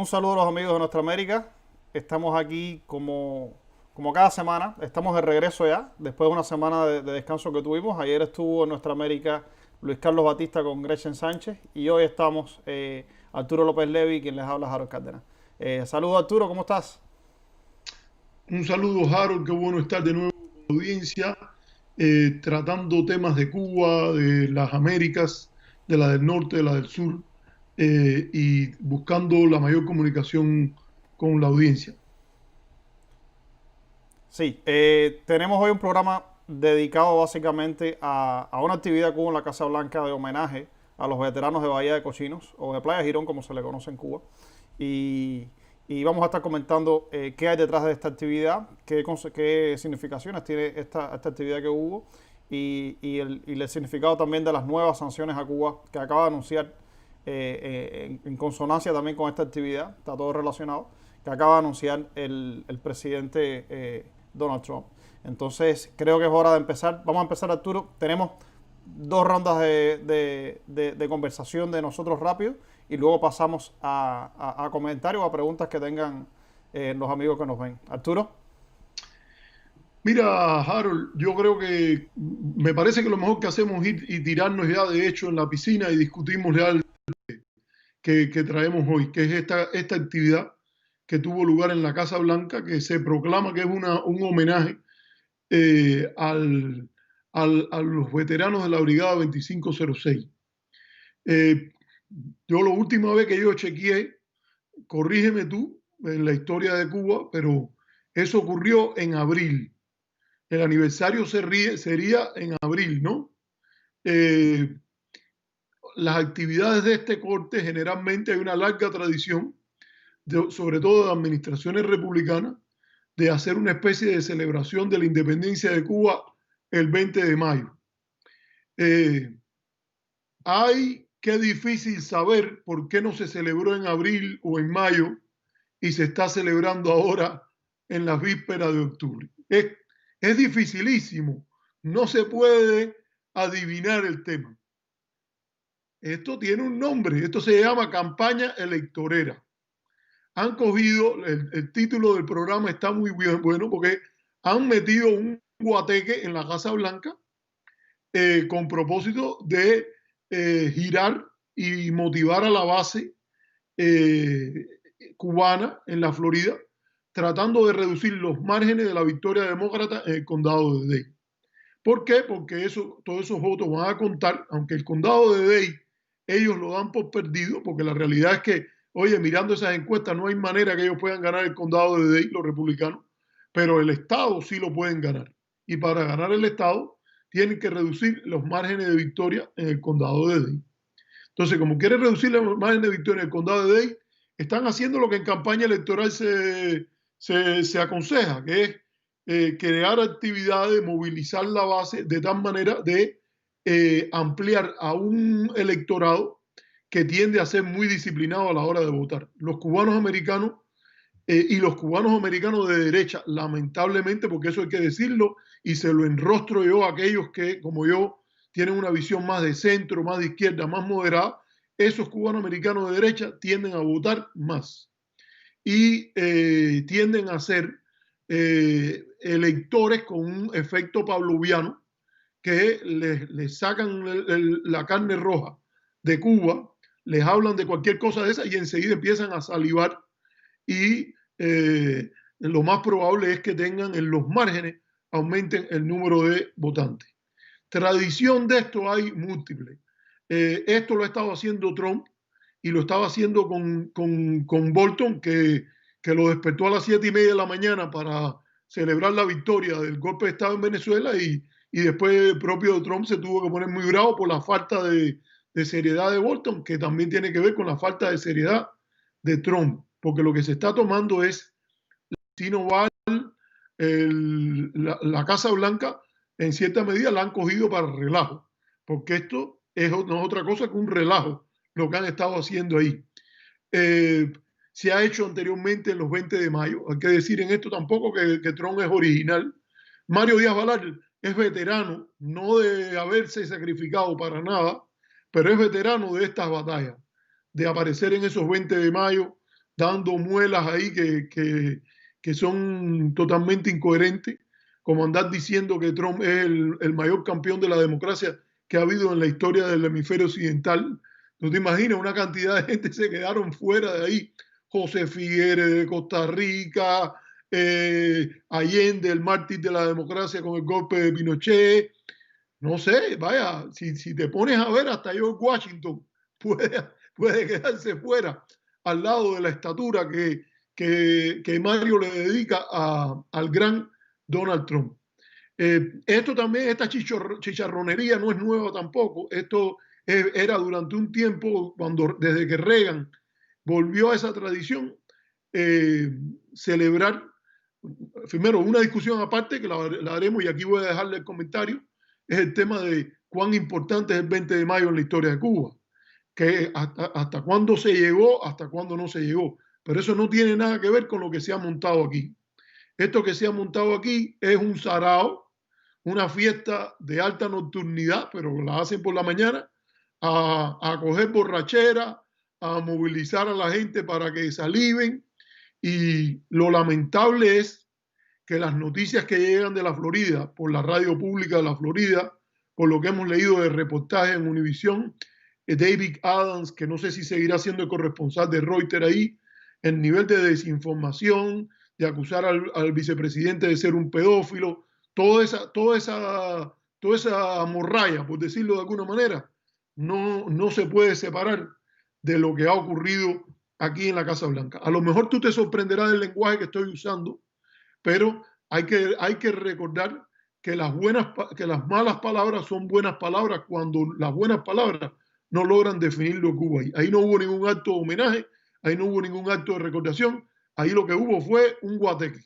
Un saludo a los amigos de Nuestra América. Estamos aquí como cada semana. Estamos de regreso ya, después de una semana de descanso que tuvimos. Ayer estuvo en Nuestra América Luis Carlos Batista con Gretchen Sánchez y hoy estamos Arturo López Levi, quien les habla, Harold Cárdenas. Saludos Arturo, ¿cómo estás? Un saludo, Harold, qué bueno estar de nuevo con la audiencia, tratando temas de Cuba, de las Américas, de la del norte, de la del sur, y buscando la mayor comunicación con la audiencia. Sí, tenemos hoy un programa dedicado básicamente a una actividad que hubo en la Casa Blanca de homenaje a los veteranos de Bahía de Cochinos o de Playa Girón, como se le conoce en Cuba. Y, y vamos a estar comentando qué hay detrás de esta actividad, qué significaciones tiene esta actividad que hubo y el significado también de las nuevas sanciones a Cuba que acaba de anunciar en consonancia también con esta actividad, está todo relacionado, que acaba de anunciar el presidente Donald Trump. Entonces, creo que es hora de empezar. Vamos a empezar, Arturo. Tenemos dos rondas de conversación de nosotros rápido y luego pasamos a comentarios o a preguntas que tengan los amigos que nos ven. Arturo. Mira, Harold, yo creo que me parece que lo mejor que hacemos es ir y tirarnos ya de hecho en la piscina y discutimos ya que traemos hoy, que es esta actividad que tuvo lugar en la Casa Blanca, que se proclama que es un homenaje a los veteranos de la Brigada 2506. Eh, yo la última vez que yo chequeé, corrígeme tú, en la historia de Cuba, pero eso ocurrió en abril. El aniversario sería en abril, ¿no? Eh, las actividades de este corte, generalmente hay una larga tradición, sobre todo de administraciones republicanas, de hacer una especie de celebración de la independencia de Cuba el 20 de mayo. Eh, Hay que difícil saber por qué no se celebró en abril o en mayo y se está celebrando ahora en las vísperas de octubre. Es dificilísimo, no se puede adivinar el tema. Esto tiene un nombre, esto se llama campaña electorera. Han cogido, el título del programa está muy bien, bueno porque han metido un guateque en la Casa Blanca con propósito de girar y motivar a la base eh, cubana en la Florida, tratando de reducir los márgenes de la victoria demócrata en el condado de Dade. ¿Por qué? Porque todos esos votos van a contar, aunque el condado de Dade ellos lo dan por perdido, porque la realidad es que, oye, mirando esas encuestas, no hay manera que ellos puedan ganar el condado de Dade, los republicanos, pero el estado sí lo pueden ganar. Y para ganar el estado, tienen que reducir los márgenes de victoria en el condado de Dade. Entonces, como quieren reducir los márgenes de victoria en el condado de Dade, están haciendo lo que en campaña electoral se aconseja, que es crear actividades, movilizar la base de tal manera de ampliar a un electorado que tiende a ser muy disciplinado a la hora de votar. Los cubanos americanos y los cubanos americanos de derecha, lamentablemente, porque eso hay que decirlo, y se lo enrostro yo a aquellos que, como yo, tienen una visión más de centro, más de izquierda, más moderada, esos cubanos americanos de derecha tienden a votar más y tienden a ser electores con un efecto pavloviano que les sacan la carne roja de Cuba, les hablan de cualquier cosa de esa y enseguida empiezan a salivar y lo más probable es que tengan en los márgenes, aumenten el número de votantes. Tradición de esto hay múltiples. Esto lo ha estado haciendo Trump y lo estaba haciendo con Bolton, que lo despertó a las 7:30 de la mañana para celebrar la victoria del golpe de Estado en Venezuela y después el propio Trump se tuvo que poner muy bravo por la falta de seriedad de Bolton, que también tiene que ver con la falta de seriedad de Trump, porque lo que se está tomando es Sinoval, la Casa Blanca, en cierta medida la han cogido para relajo, porque esto no es otra cosa que un relajo, lo que han estado haciendo ahí. Eh, Se ha hecho anteriormente en los 20 de mayo, hay que decir en esto tampoco que Trump es original. Mario Díaz Balart es veterano, no de haberse sacrificado para nada, pero es veterano de estas batallas, de aparecer en esos 20 de mayo, dando muelas ahí que son totalmente incoherentes, como andar diciendo que Trump es el mayor campeón de la democracia que ha habido en la historia del hemisferio occidental. ¿No te imaginas? Una cantidad de gente se quedaron fuera de ahí. José Figueres de Costa Rica, Allende, el mártir de la democracia con el golpe de Pinochet. No sé, vaya, si te pones a ver, hasta George Washington puede quedarse fuera al lado de la estatura que Mario le dedica al gran Donald Trump. Esto también, esta chicharronería no es nueva tampoco. Esto era durante un tiempo, desde que Reagan volvió a esa tradición, eh, celebrar, primero, una discusión aparte que la haremos y aquí voy a dejarle el comentario, es el tema de cuán importante es el 20 de mayo en la historia de Cuba, que hasta cuándo se llegó, hasta cuándo no se llegó. Pero eso no tiene nada que ver con lo que se ha montado aquí. Esto que se ha montado aquí es un sarao, una fiesta de alta nocturnidad, pero la hacen por la mañana, a coger borrachera, a movilizar a la gente para que saliven. Y lo lamentable es que las noticias que llegan de la Florida, por la radio pública de la Florida, por lo que hemos leído de reportajes en Univisión, David Adams, que no sé si seguirá siendo el corresponsal de Reuters ahí, el nivel de desinformación, de acusar al vicepresidente de ser un pedófilo, toda esa morralla, por decirlo de alguna manera, no se puede separar de lo que ha ocurrido aquí en la Casa Blanca. A lo mejor tú te sorprenderás del lenguaje que estoy usando, pero hay que recordar que que las malas palabras son buenas palabras cuando las buenas palabras no logran definir lo que hubo ahí. Ahí no hubo ningún acto de homenaje, ahí no hubo ningún acto de recordación, ahí lo que hubo fue un guateque.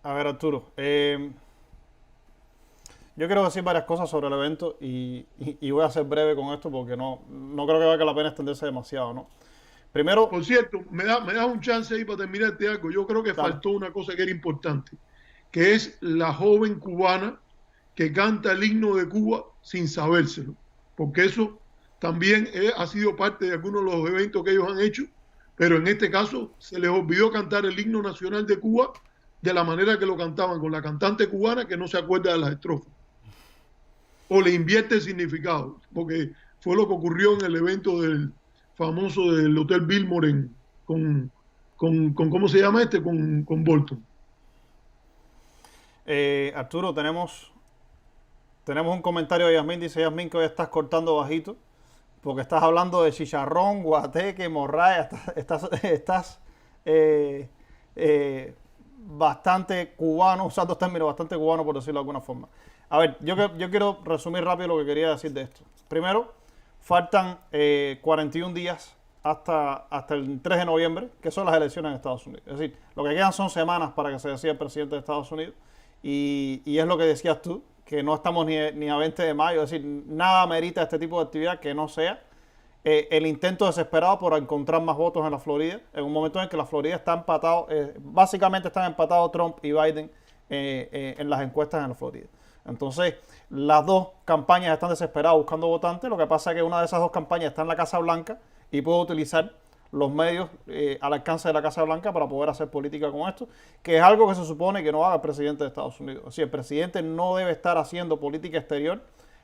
A ver, Arturo, yo quiero decir varias cosas sobre el evento y voy a ser breve con esto porque no creo que valga la pena extenderse demasiado, ¿no? Primero, Por cierto, me das un chance ahí para terminarte algo. Yo creo que dale. faltó una cosa que era importante, que es la joven cubana que canta el himno de Cuba sin sabérselo, porque eso también ha sido parte de algunos de los eventos que ellos han hecho, pero en este caso se les olvidó cantar el himno nacional de Cuba de la manera que lo cantaban, con la cantante cubana que no se acuerda de las estrofas, o le invierte el significado, porque fue lo que ocurrió en el evento del famoso del Hotel Billmore con ¿cómo se llama este? Con Bolton. Arturo, tenemos un comentario de Yasmín. Dice Yasmín que hoy estás cortando bajito porque estás hablando de chicharrón, guateque, morraya. Estás eh, eh, bastante cubano, usando términos bastante cubanos, por decirlo de alguna forma. A ver, yo quiero resumir rápido lo que quería decir de esto. Primero, faltan 41 días hasta el 3 de noviembre, que son las elecciones en Estados Unidos. Es decir, lo que quedan son semanas para que se decida el presidente de Estados Unidos. Y es lo que decías tú, que no estamos ni a 20 de mayo. Es decir, nada merita este tipo de actividad que no sea el intento desesperado por encontrar más votos en la Florida, en un momento en que la Florida está empatado, básicamente están empatados Trump y Biden en las encuestas en la Florida. Entonces, las dos campañas están desesperadas buscando votantes. Lo que pasa es que una de esas dos campañas está en la Casa Blanca y puede utilizar los medios al alcance de la Casa Blanca para poder hacer política con esto, que es algo que se supone que no haga el presidente de Estados Unidos. O sea, el presidente no debe estar haciendo política exterior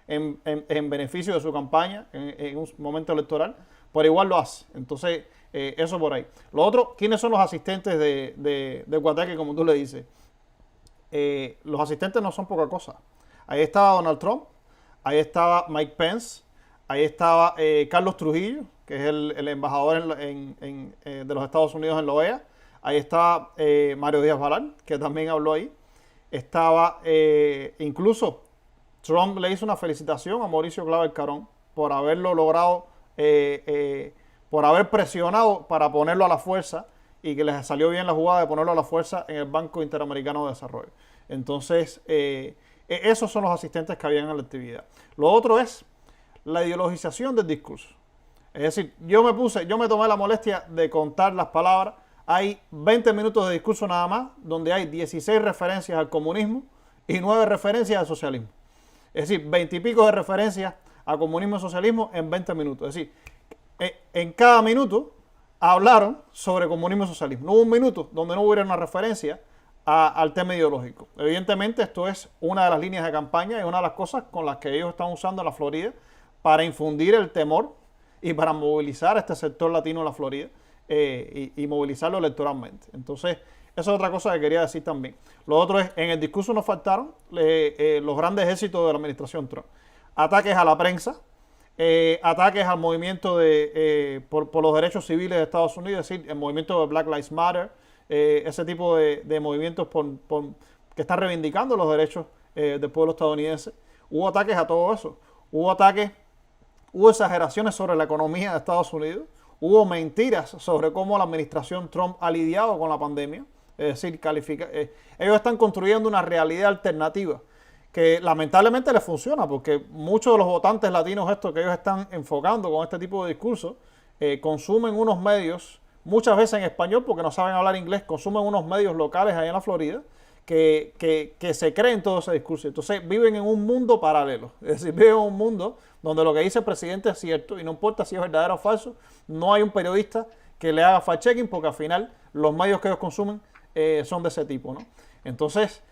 en beneficio de su campaña en un momento electoral, pero igual lo hace. Entonces, eso por ahí. Lo otro, ¿quiénes son los asistentes de Guateque, como tú le dices? Los asistentes no son poca cosa. Ahí estaba Donald Trump, ahí estaba Mike Pence, ahí estaba Carlos Trujillo, que es el embajador de los Estados Unidos en la OEA. Ahí estaba Mario Díaz-Balart, que también habló ahí. Estaba incluso Trump le hizo una felicitación a Mauricio Claver Carón por haberlo logrado, por haber presionado para ponerlo a la fuerza y que les salió bien la jugada de ponerlo a la fuerza en el Banco Interamericano de Desarrollo. Entonces, esos son los asistentes que habían en la actividad. Lo otro es la ideologización del discurso. Es decir, yo me tomé la molestia de contar las palabras. Hay 20 minutos de discurso nada más, donde hay 16 referencias al comunismo y 9 referencias al socialismo. Es decir, 20 y pico de referencias a comunismo y socialismo en 20 minutos. Es decir, En cada minuto hablaron sobre comunismo y socialismo. No hubo un minuto donde no hubiera una referencia al tema ideológico. Evidentemente esto es una de las líneas de campaña y una de las cosas con las que ellos están usando en la Florida para infundir el temor y para movilizar a este sector latino de la Florida y movilizarlo electoralmente. Entonces, esa es otra cosa que quería decir también. Lo otro es, en el discurso nos faltaron los grandes éxitos de la administración Trump. Ataques a la prensa, ataques al movimiento por los derechos civiles de Estados Unidos, es decir, el movimiento de Black Lives Matter, ese tipo de movimientos que están reivindicando los derechos del pueblo estadounidense. Hubo ataques a todo eso. Hubo exageraciones sobre la economía de Estados Unidos. Hubo mentiras sobre cómo la administración Trump ha lidiado con la pandemia. Es decir, ellos están construyendo una realidad alternativa que lamentablemente les funciona, porque muchos de los votantes latinos estos que ellos están enfocando con este tipo de discursos consumen unos medios, muchas veces en español porque no saben hablar inglés, consumen unos medios locales ahí en la Florida que se creen todo ese discurso. Entonces viven en un mundo paralelo, es decir, viven en un mundo donde lo que dice el presidente es cierto y no importa si es verdadero o falso, no hay un periodista que le haga fact-checking porque al final los medios que ellos consumen son de ese tipo, ¿no? Entonces,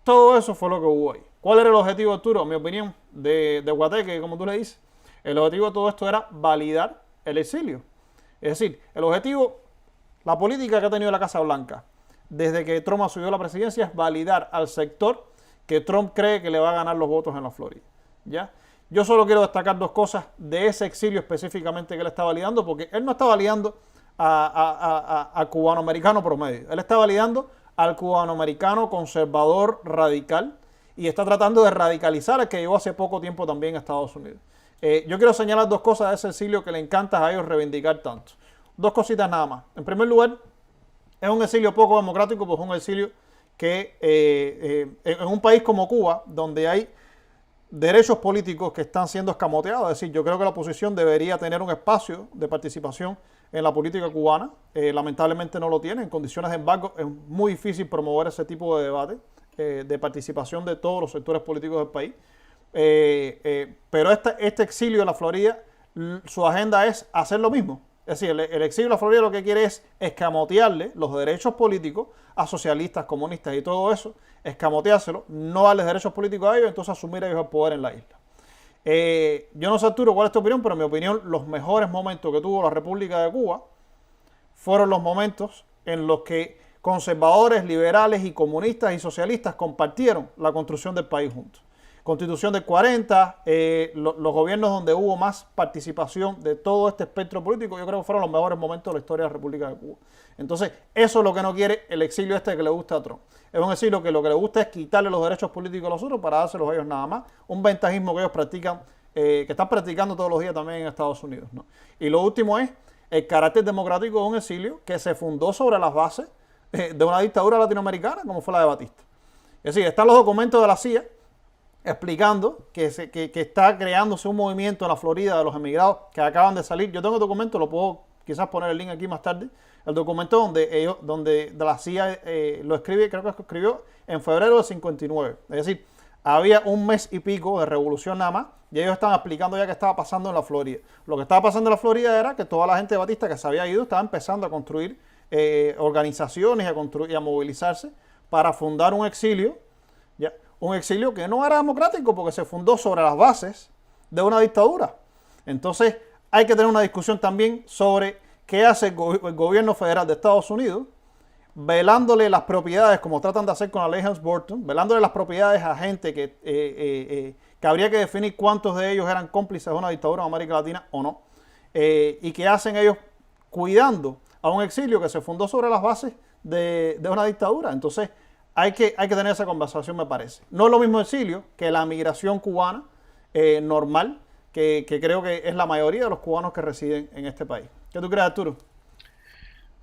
todo eso fue lo que hubo ahí. ¿Cuál era el objetivo, Arturo? En mi opinión, de Guateque, como tú le dices, el objetivo de todo esto era validar el exilio. Es decir, el objetivo, la política que ha tenido la Casa Blanca desde que Trump asumió la presidencia es validar al sector que Trump cree que le va a ganar los votos en la Florida. ¿Ya? Yo solo quiero destacar dos cosas de ese exilio específicamente que él está validando, porque él no está validando al cubanoamericano promedio. Él está validando al cubanoamericano conservador radical y está tratando de radicalizar al que llegó hace poco tiempo también a Estados Unidos. Yo quiero señalar dos cosas de ese exilio que le encanta a ellos reivindicar tanto. Dos cositas nada más. En primer lugar, es un exilio poco democrático, pues es un exilio que en un país como Cuba, donde hay derechos políticos que están siendo escamoteados, es decir, yo creo que la oposición debería tener un espacio de participación en la política cubana, lamentablemente no lo tiene, en condiciones de embargo es muy difícil promover ese tipo de debate, de participación de todos los sectores políticos del país, pero este exilio de la Florida, su agenda es hacer lo mismo. Es decir, el exilio de la Florida lo que quiere es escamotearle los derechos políticos a socialistas, comunistas y todo eso, escamoteárselo, no darles derechos políticos a ellos, entonces asumir ellos el poder en la isla. Yo no sé, Arturo, cuál es tu opinión, pero en mi opinión, los mejores momentos que tuvo la República de Cuba fueron los momentos en los que conservadores, liberales y comunistas y socialistas compartieron la construcción del país juntos. Constitución del 40, los gobiernos donde hubo más participación de todo este espectro político, yo creo que fueron los mejores momentos de la historia de la República de Cuba. Entonces, eso es lo que no quiere el exilio este que le gusta a Trump. Es un exilio que lo que le gusta es quitarle los derechos políticos a los otros para dárselos a ellos nada más. Un ventajismo que ellos practican, que están practicando todos los días también en Estados Unidos, ¿no? Y lo último es el carácter democrático de un exilio que se fundó sobre las bases de una dictadura latinoamericana como fue la de Batista. Es decir, están los documentos de la CIA explicando que está creándose un movimiento en la Florida de los emigrados que acaban de salir. Yo tengo el documento, lo puedo quizás poner el link aquí más tarde. El documento donde la CIA lo escribe, creo que lo escribió en febrero del 59. Es decir, había un mes y pico de revolución nada más y ellos estaban explicando ya qué estaba pasando en la Florida. Lo que estaba pasando en la Florida era que toda la gente de Batista que se había ido estaba empezando a construir organizaciones y a movilizarse para fundar un exilio, ¿ya? Un exilio que no era democrático porque se fundó sobre las bases de una dictadura. Entonces hay que tener una discusión también sobre qué hace el gobierno federal de Estados Unidos, velándole las propiedades, como tratan de hacer con la ley Helms-Burton, velándole las propiedades a gente que habría que definir cuántos de ellos eran cómplices de una dictadura en América Latina o no, y qué hacen ellos cuidando a un exilio que se fundó sobre las bases de una dictadura. Entonces hay que tener esa conversación, me parece. No es lo mismo exilio que la migración cubana normal, que creo que es la mayoría de los cubanos que residen en este país. ¿Qué tú crees, Arturo?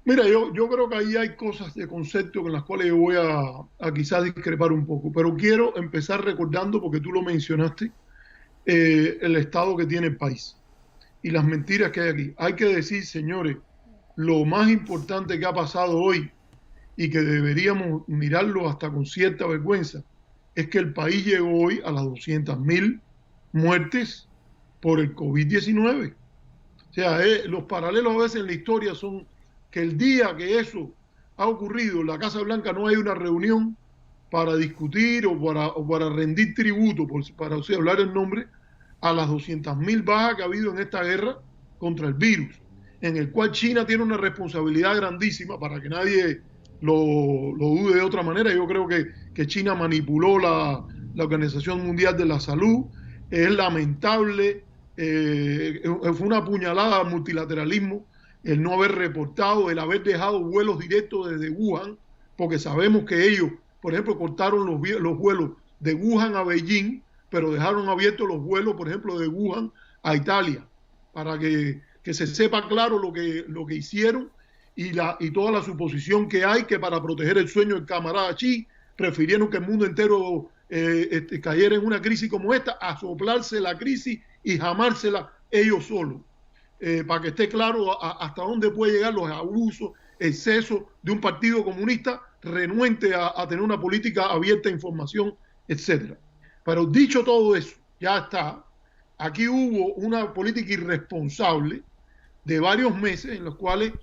Mira, yo creo que ahí hay cosas de concepto con las cuales yo voy a quizás discrepar un poco, pero quiero empezar recordando, porque tú lo mencionaste, el estado que tiene el país y las mentiras que hay aquí. Hay que decir, señores, lo más importante que ha pasado hoy y que deberíamos mirarlo hasta con cierta vergüenza, es que el país llegó hoy a las 200.000 muertes por el COVID-19. O sea, los paralelos a veces en la historia son que el día que eso ha ocurrido, en la Casa Blanca no hay una reunión para discutir o para rendir tributo, para o sea, hablar en nombre a las 200.000 bajas que ha habido en esta guerra contra el virus, en el cual China tiene una responsabilidad grandísima, para que nadie lo dude de otra manera. Yo creo que China manipuló la Organización Mundial de la Salud. Es lamentable, fue una puñalada al multilateralismo el no haber reportado, el haber dejado vuelos directos desde Wuhan, porque sabemos que ellos, por ejemplo, cortaron los vuelos de Wuhan a Beijing, pero dejaron abiertos los vuelos, por ejemplo, de Wuhan a Italia, para que se sepa claro lo que hicieron y toda la suposición que hay, que para proteger el sueño del camarada Xi, prefirieron que el mundo entero cayera en una crisis como esta, a soplarse la crisis y jamársela ellos solos. Para que esté claro hasta dónde puede llegar los abusos, excesos de un partido comunista renuente a tener una política abierta a información, etcétera. Pero dicho todo eso, ya está. Aquí hubo una política irresponsable de varios meses en los cuales,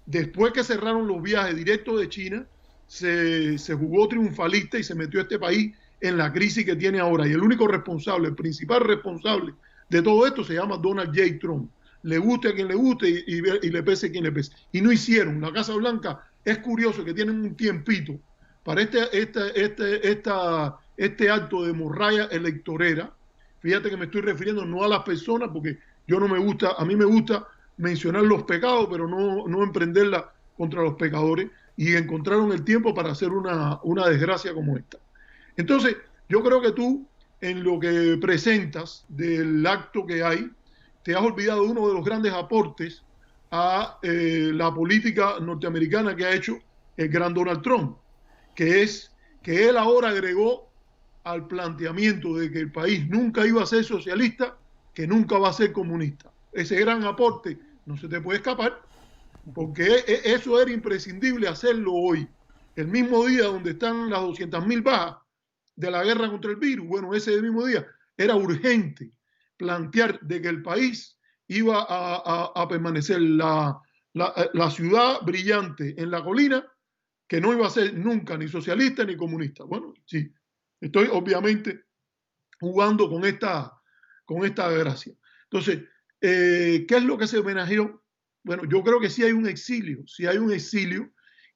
después que cerraron los viajes directos de China, se jugó triunfalista y se metió a este país en la crisis que tiene ahora. Y el único responsable, el principal responsable de todo esto se llama Donald J. Trump. Le guste a quien le guste y le pese a quien le pese. Y no hicieron. La Casa Blanca, es curioso que tienen un tiempito para este acto de morralla electorera. Fíjate que me estoy refiriendo no a las personas, porque yo no me gusta, a mí me gusta mencionar los pecados, pero no emprenderla contra los pecadores, y encontraron el tiempo para hacer una desgracia como esta. Entonces, yo creo que tú, en lo que presentas del acto que hay, te has olvidado de uno de los grandes aportes a la política norteamericana que ha hecho el gran Donald Trump, que es que él ahora agregó al planteamiento de que el país nunca iba a ser socialista, que nunca va a ser comunista. Ese gran aporte no se te puede escapar, porque eso era imprescindible hacerlo hoy, el mismo día donde están las 200.000 bajas de la guerra contra el virus. Bueno, ese mismo día era urgente plantear de que el país iba a permanecer la ciudad brillante en la colina, que no iba a ser nunca ni socialista ni comunista. Bueno, sí, estoy obviamente jugando con esta desgracia. Entonces, ¿qué es lo que se homenajeó? Bueno, yo creo que sí hay un exilio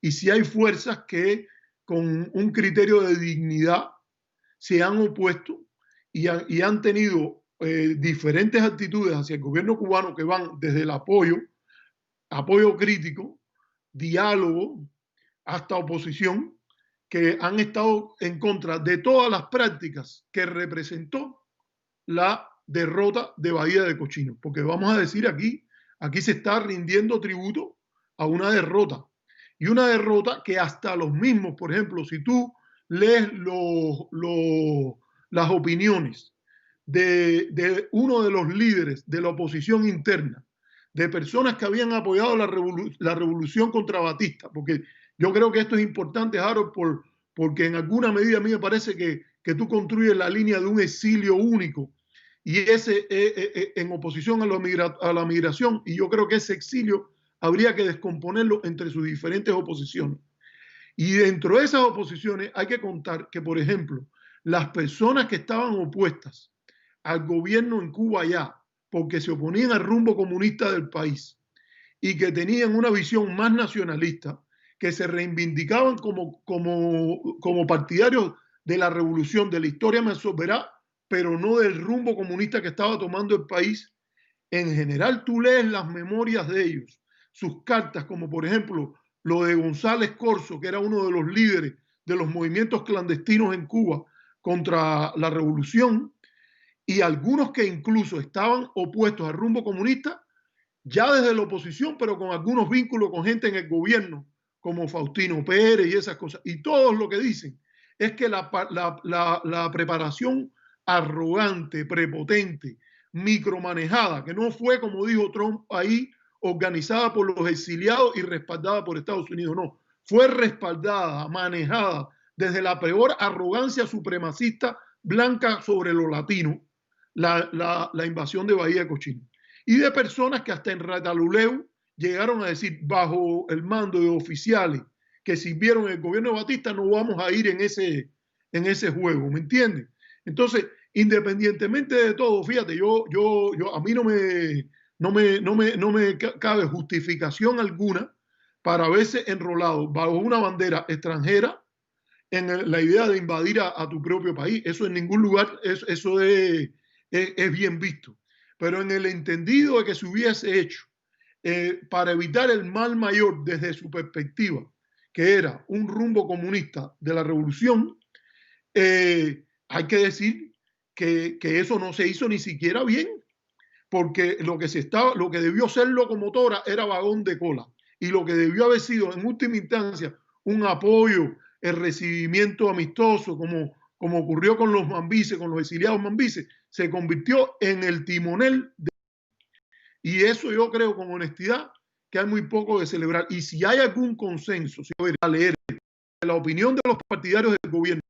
y sí hay fuerzas que con un criterio de dignidad se han opuesto y han tenido diferentes actitudes hacia el gobierno cubano, que van desde el apoyo crítico, diálogo, hasta oposición, que han estado en contra de todas las prácticas que representó la derrota de Bahía de Cochinos. Porque vamos a decir aquí se está rindiendo tributo a una derrota. Y una derrota que hasta los mismos, por ejemplo, si tú lees las opiniones de uno de los líderes de la oposición interna, de personas que habían apoyado la revolución contra Batista, porque yo creo que esto es importante, Harold, porque en alguna medida a mí me parece que tú construyes la línea de un exilio único, y ese en oposición a la migración, y yo creo que ese exilio habría que descomponerlo entre sus diferentes oposiciones. Y dentro de esas oposiciones hay que contar que, por ejemplo, las personas que estaban opuestas al gobierno en Cuba ya, porque se oponían al rumbo comunista del país y que tenían una visión más nacionalista, que se reivindicaban como partidarios de la revolución, de la historia me sobera, pero no del rumbo comunista que estaba tomando el país. En general, tú lees las memorias de ellos, sus cartas, como por ejemplo lo de González Corso, que era uno de los líderes de los movimientos clandestinos en Cuba contra la revolución, y algunos que incluso estaban opuestos al rumbo comunista, ya desde la oposición, pero con algunos vínculos con gente en el gobierno, como Faustino Pérez y esas cosas. Y todos lo que dicen es que la preparación arrogante, prepotente, micromanejada, que no fue, como dijo Trump ahí, organizada por los exiliados y respaldada por Estados Unidos, no, fue respaldada, manejada desde la peor arrogancia supremacista blanca sobre los latinos, la invasión de Bahía de Cochinos. y de personas que hasta en Retaluleu llegaron a decir, bajo el mando de oficiales que sirvieron el gobierno de Batista, no vamos a ir en ese juego, ¿me entiendes? Entonces, independientemente de todo, fíjate, a mí no me cabe justificación alguna para haberse enrolado bajo una bandera extranjera en la idea de invadir a tu propio país. Eso en ningún lugar, eso es bien visto. Pero en el entendido de que se hubiese hecho para evitar el mal mayor desde su perspectiva, que era un rumbo comunista de la revolución, hay que decir que eso no se hizo ni siquiera bien, porque lo que debió ser locomotora era vagón de cola, y lo que debió haber sido en última instancia un apoyo, el recibimiento amistoso, como ocurrió con los mambises, con los exiliados mambises, se convirtió en el timonel. Y eso yo creo con honestidad que hay muy poco de celebrar. Y si hay algún consenso, si voy a leer la opinión de los partidarios del gobierno,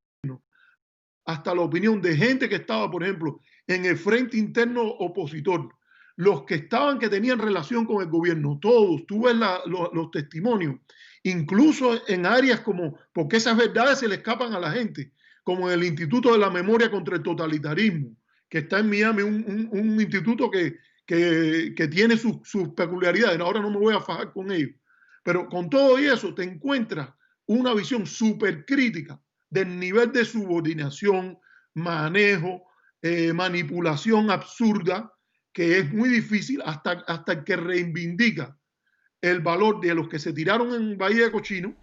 hasta la opinión de gente que estaba, por ejemplo, en el frente interno opositor, los que tenían relación con el gobierno, todos, tú ves los testimonios, incluso en áreas como, porque esas verdades se le escapan a la gente, como en el Instituto de la Memoria contra el Totalitarismo, que está en Miami, un instituto que tiene sus peculiaridades. Ahora no me voy a fajar con ellos, pero con todo eso te encuentras una visión súper crítica del nivel de subordinación, manejo, manipulación absurda, que es muy difícil hasta que reivindica el valor de los que se tiraron en Bahía de Cochino,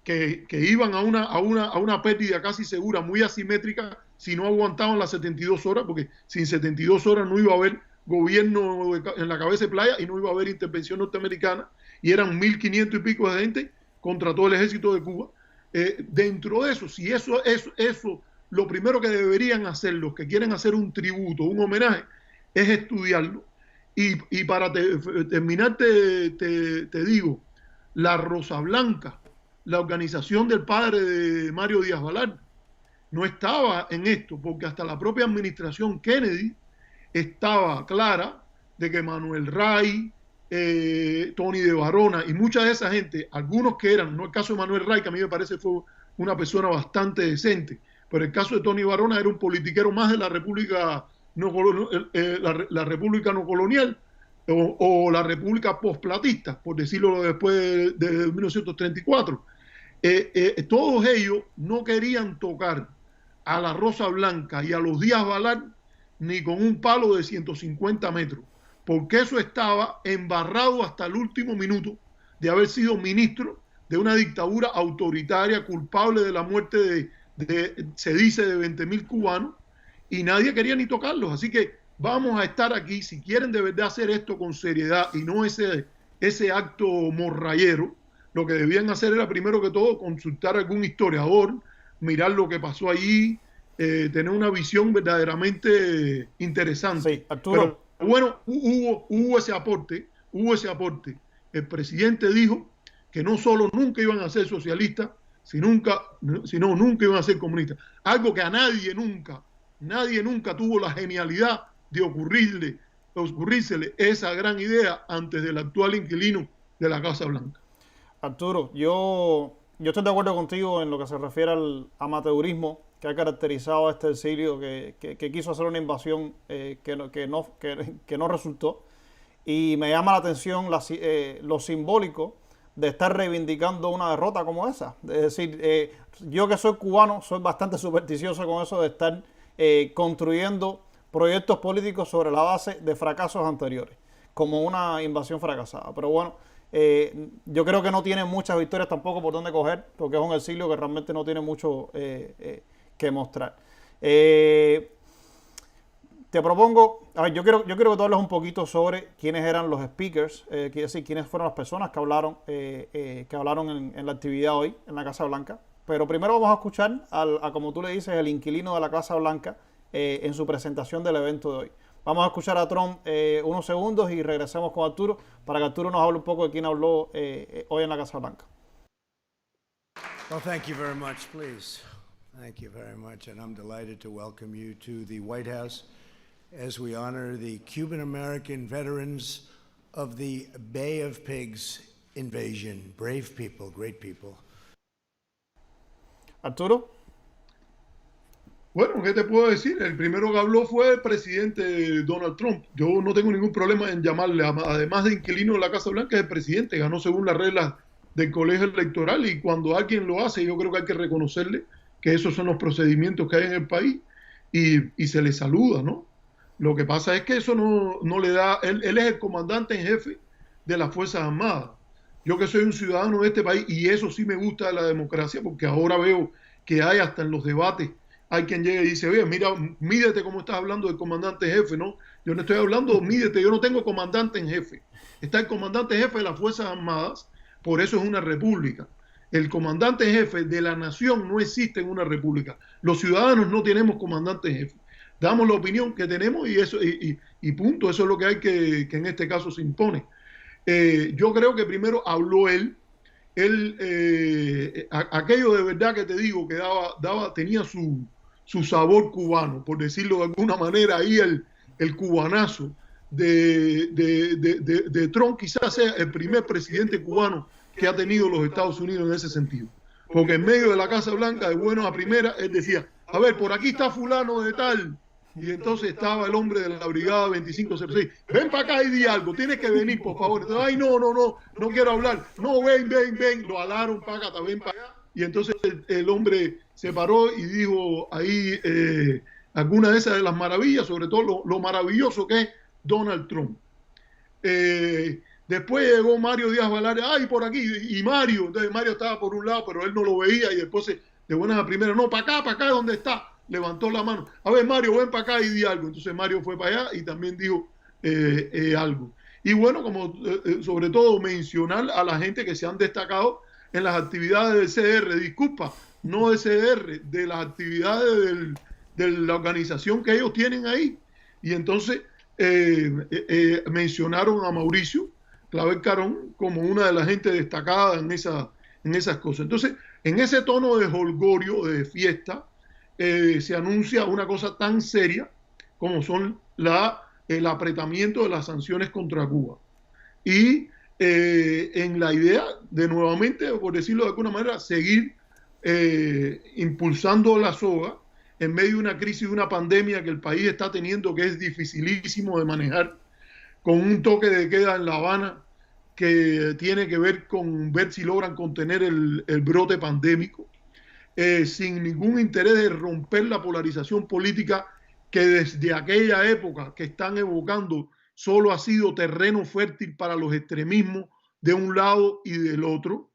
que iban a una pérdida casi segura, muy asimétrica, si no aguantaban las 72 horas, porque sin 72 horas no iba a haber gobierno en la cabeza de playa y no iba a haber intervención norteamericana, y eran 1.500 y pico de gente contra todo el ejército de Cuba. Dentro de eso, si eso, lo primero que deberían hacer los que quieren hacer un tributo, un homenaje, es estudiarlo. Y para terminar, te digo, la Rosa Blanca, la organización del padre de Mario Díaz Balart, no estaba en esto, porque hasta la propia administración Kennedy estaba clara de que Manuel Ray, Tony de Varona y mucha de esa gente, algunos que eran, no el caso de Manuel Ray, que a mí me parece fue una persona bastante decente, pero el caso de Tony Varona era un politiquero más de la República la República no colonial o la República postplatista, por decirlo después de 1934. Todos ellos no querían tocar a la Rosa Blanca y a los Díaz Balart ni con un palo de 150 metros, porque eso estaba embarrado hasta el último minuto de haber sido ministro de una dictadura autoritaria, culpable de la muerte se dice, de 20.000 cubanos, y nadie quería ni tocarlos. Así que vamos a estar aquí, si quieren de verdad hacer esto con seriedad y no ese acto morrayero, lo que debían hacer era primero que todo consultar a algún historiador, mirar lo que pasó allí, tener una visión verdaderamente interesante. Sí, Arturo. Pero bueno, hubo ese aporte. El presidente dijo que no solo nunca iban a ser socialistas, sino nunca iban a ser comunistas. Algo que a nadie nunca tuvo la genialidad de ocurrírsele esa gran idea antes del actual inquilino de la Casa Blanca. Arturo, yo estoy de acuerdo contigo en lo que se refiere al amateurismo que ha caracterizado a este exilio que quiso hacer una invasión que no resultó. Y me llama la atención lo simbólico de estar reivindicando una derrota como esa. Es decir, yo que soy cubano, soy bastante supersticioso con eso de estar construyendo proyectos políticos sobre la base de fracasos anteriores, como una invasión fracasada. Pero bueno, yo creo que no tiene muchas victorias tampoco por dónde coger, porque es un exilio que realmente no tiene mucho que mostrar. Te propongo, a ver, yo quiero que tú hables un poquito sobre quiénes eran los speakers, quiere decir, quiénes fueron las personas que hablaron en la actividad hoy en la Casa Blanca. Pero primero vamos a escuchar como tú le dices, el inquilino de la Casa Blanca en su presentación del evento de hoy. Vamos a escuchar a Trump unos segundos y regresamos con Arturo para que Arturo nos hable un poco de quién habló hoy en la Casa Blanca. Well, thank you very much, please. Thank you very much, and I'm delighted to welcome you to the White House as we honor the Cuban-American veterans of the Bay of Pigs invasion. Brave people, great people. Arturo. Bueno, ¿qué te puedo decir? El primero que habló fue el presidente Donald Trump. Yo no tengo ningún problema en llamarle, además de inquilino de la Casa Blanca, es el presidente. Ganó según las reglas del colegio electoral y cuando alguien lo hace, yo creo que hay que reconocerle que esos son los procedimientos que hay en el país y se le saluda, ¿no? Lo que pasa es que eso no le da... Él es el comandante en jefe de las Fuerzas Armadas. Yo que soy un ciudadano de este país y eso sí me gusta de la democracia porque ahora veo que hay hasta en los debates hay quien llega y dice, oye, mira, mídete cómo estás hablando del comandante en jefe, ¿no? Yo no estoy hablando, mídete, yo no tengo comandante en jefe. Está el comandante en jefe de las Fuerzas Armadas, por eso es una república. El comandante en jefe de la nación no existe en una república. Los ciudadanos no tenemos comandante en jefe. Damos la opinión que tenemos y eso y punto. Eso es lo que hay que en este caso se impone. Yo creo que primero habló él. Aquello de verdad que te digo que tenía su sabor cubano, por decirlo de alguna manera, ahí el cubanazo de Trump quizás sea el primer presidente cubano que ha tenido los Estados Unidos en ese sentido. Porque en medio de la Casa Blanca, de buenos a primera, él decía, a ver, por aquí está fulano de tal. Y entonces estaba el hombre de la brigada 2506. Ven para acá y di algo, tienes que venir, por favor. Entonces, ay, no quiero hablar. No, ven. Lo alaron para acá, ven para acá. Y entonces el hombre se paró y dijo ahí alguna de esas de las maravillas, sobre todo lo maravilloso que es Donald Trump. Después llegó Mario Díaz-Balart, ay, por aquí, y Mario. Entonces Mario estaba por un lado, pero él no lo veía y después de buenas a primeras, no, para acá, ¿dónde está? Levantó la mano. A ver, Mario, ven para acá y di algo. Entonces Mario fue para allá y también dijo algo. Y bueno, como sobre todo mencionar a la gente que se han destacado en las actividades del CDR, disculpa, no del CDR, de las actividades de la organización que ellos tienen ahí. Y entonces mencionaron a Mauricio Clavel Carón como una de las gente destacada en esas cosas. Entonces, en ese tono de jolgorio, de fiesta, se anuncia una cosa tan seria como son el apretamiento de las sanciones contra Cuba. Y en la idea de nuevamente, por decirlo de alguna manera, seguir impulsando la soga en medio de una crisis, de una pandemia que el país está teniendo, que es dificilísimo de manejar, con un toque de queda en La Habana que tiene que ver con ver si logran contener el brote pandémico, sin ningún interés de romper la polarización política que desde aquella época que están evocando solo ha sido terreno fértil para los extremismos de un lado y del otro,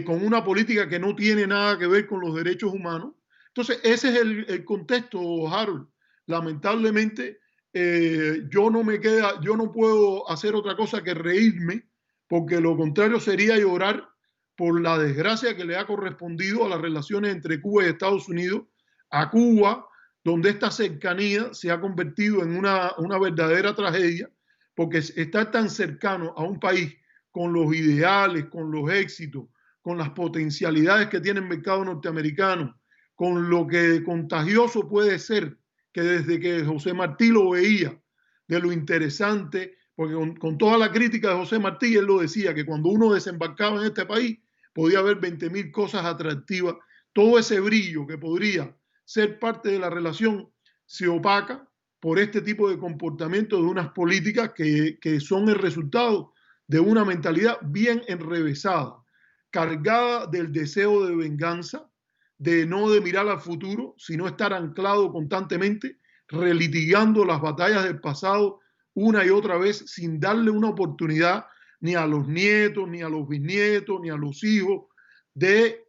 con una política que no tiene nada que ver con los derechos humanos. Entonces, ese es el contexto, Harold. Lamentablemente, yo no puedo hacer otra cosa que reírme, porque lo contrario sería llorar por la desgracia que le ha correspondido a las relaciones entre Cuba y Estados Unidos, a Cuba, donde esta cercanía se ha convertido en una verdadera tragedia, porque estar tan cercano a un país con los ideales, con los éxitos, con las potencialidades que tiene el mercado norteamericano, con lo que contagioso puede ser, que desde que José Martí lo veía, de lo interesante, porque con toda la crítica de José Martí, él lo decía, que cuando uno desembarcaba en este país, podía haber 20.000 cosas atractivas. Todo ese brillo que podría ser parte de la relación se opaca por este tipo de comportamiento de unas políticas que son el resultado de una mentalidad bien enrevesada, cargada del deseo de venganza, de mirar al futuro, sino estar anclado constantemente, relitigando las batallas del pasado una y otra vez sin darle una oportunidad ni a los nietos, ni a los bisnietos, ni a los hijos de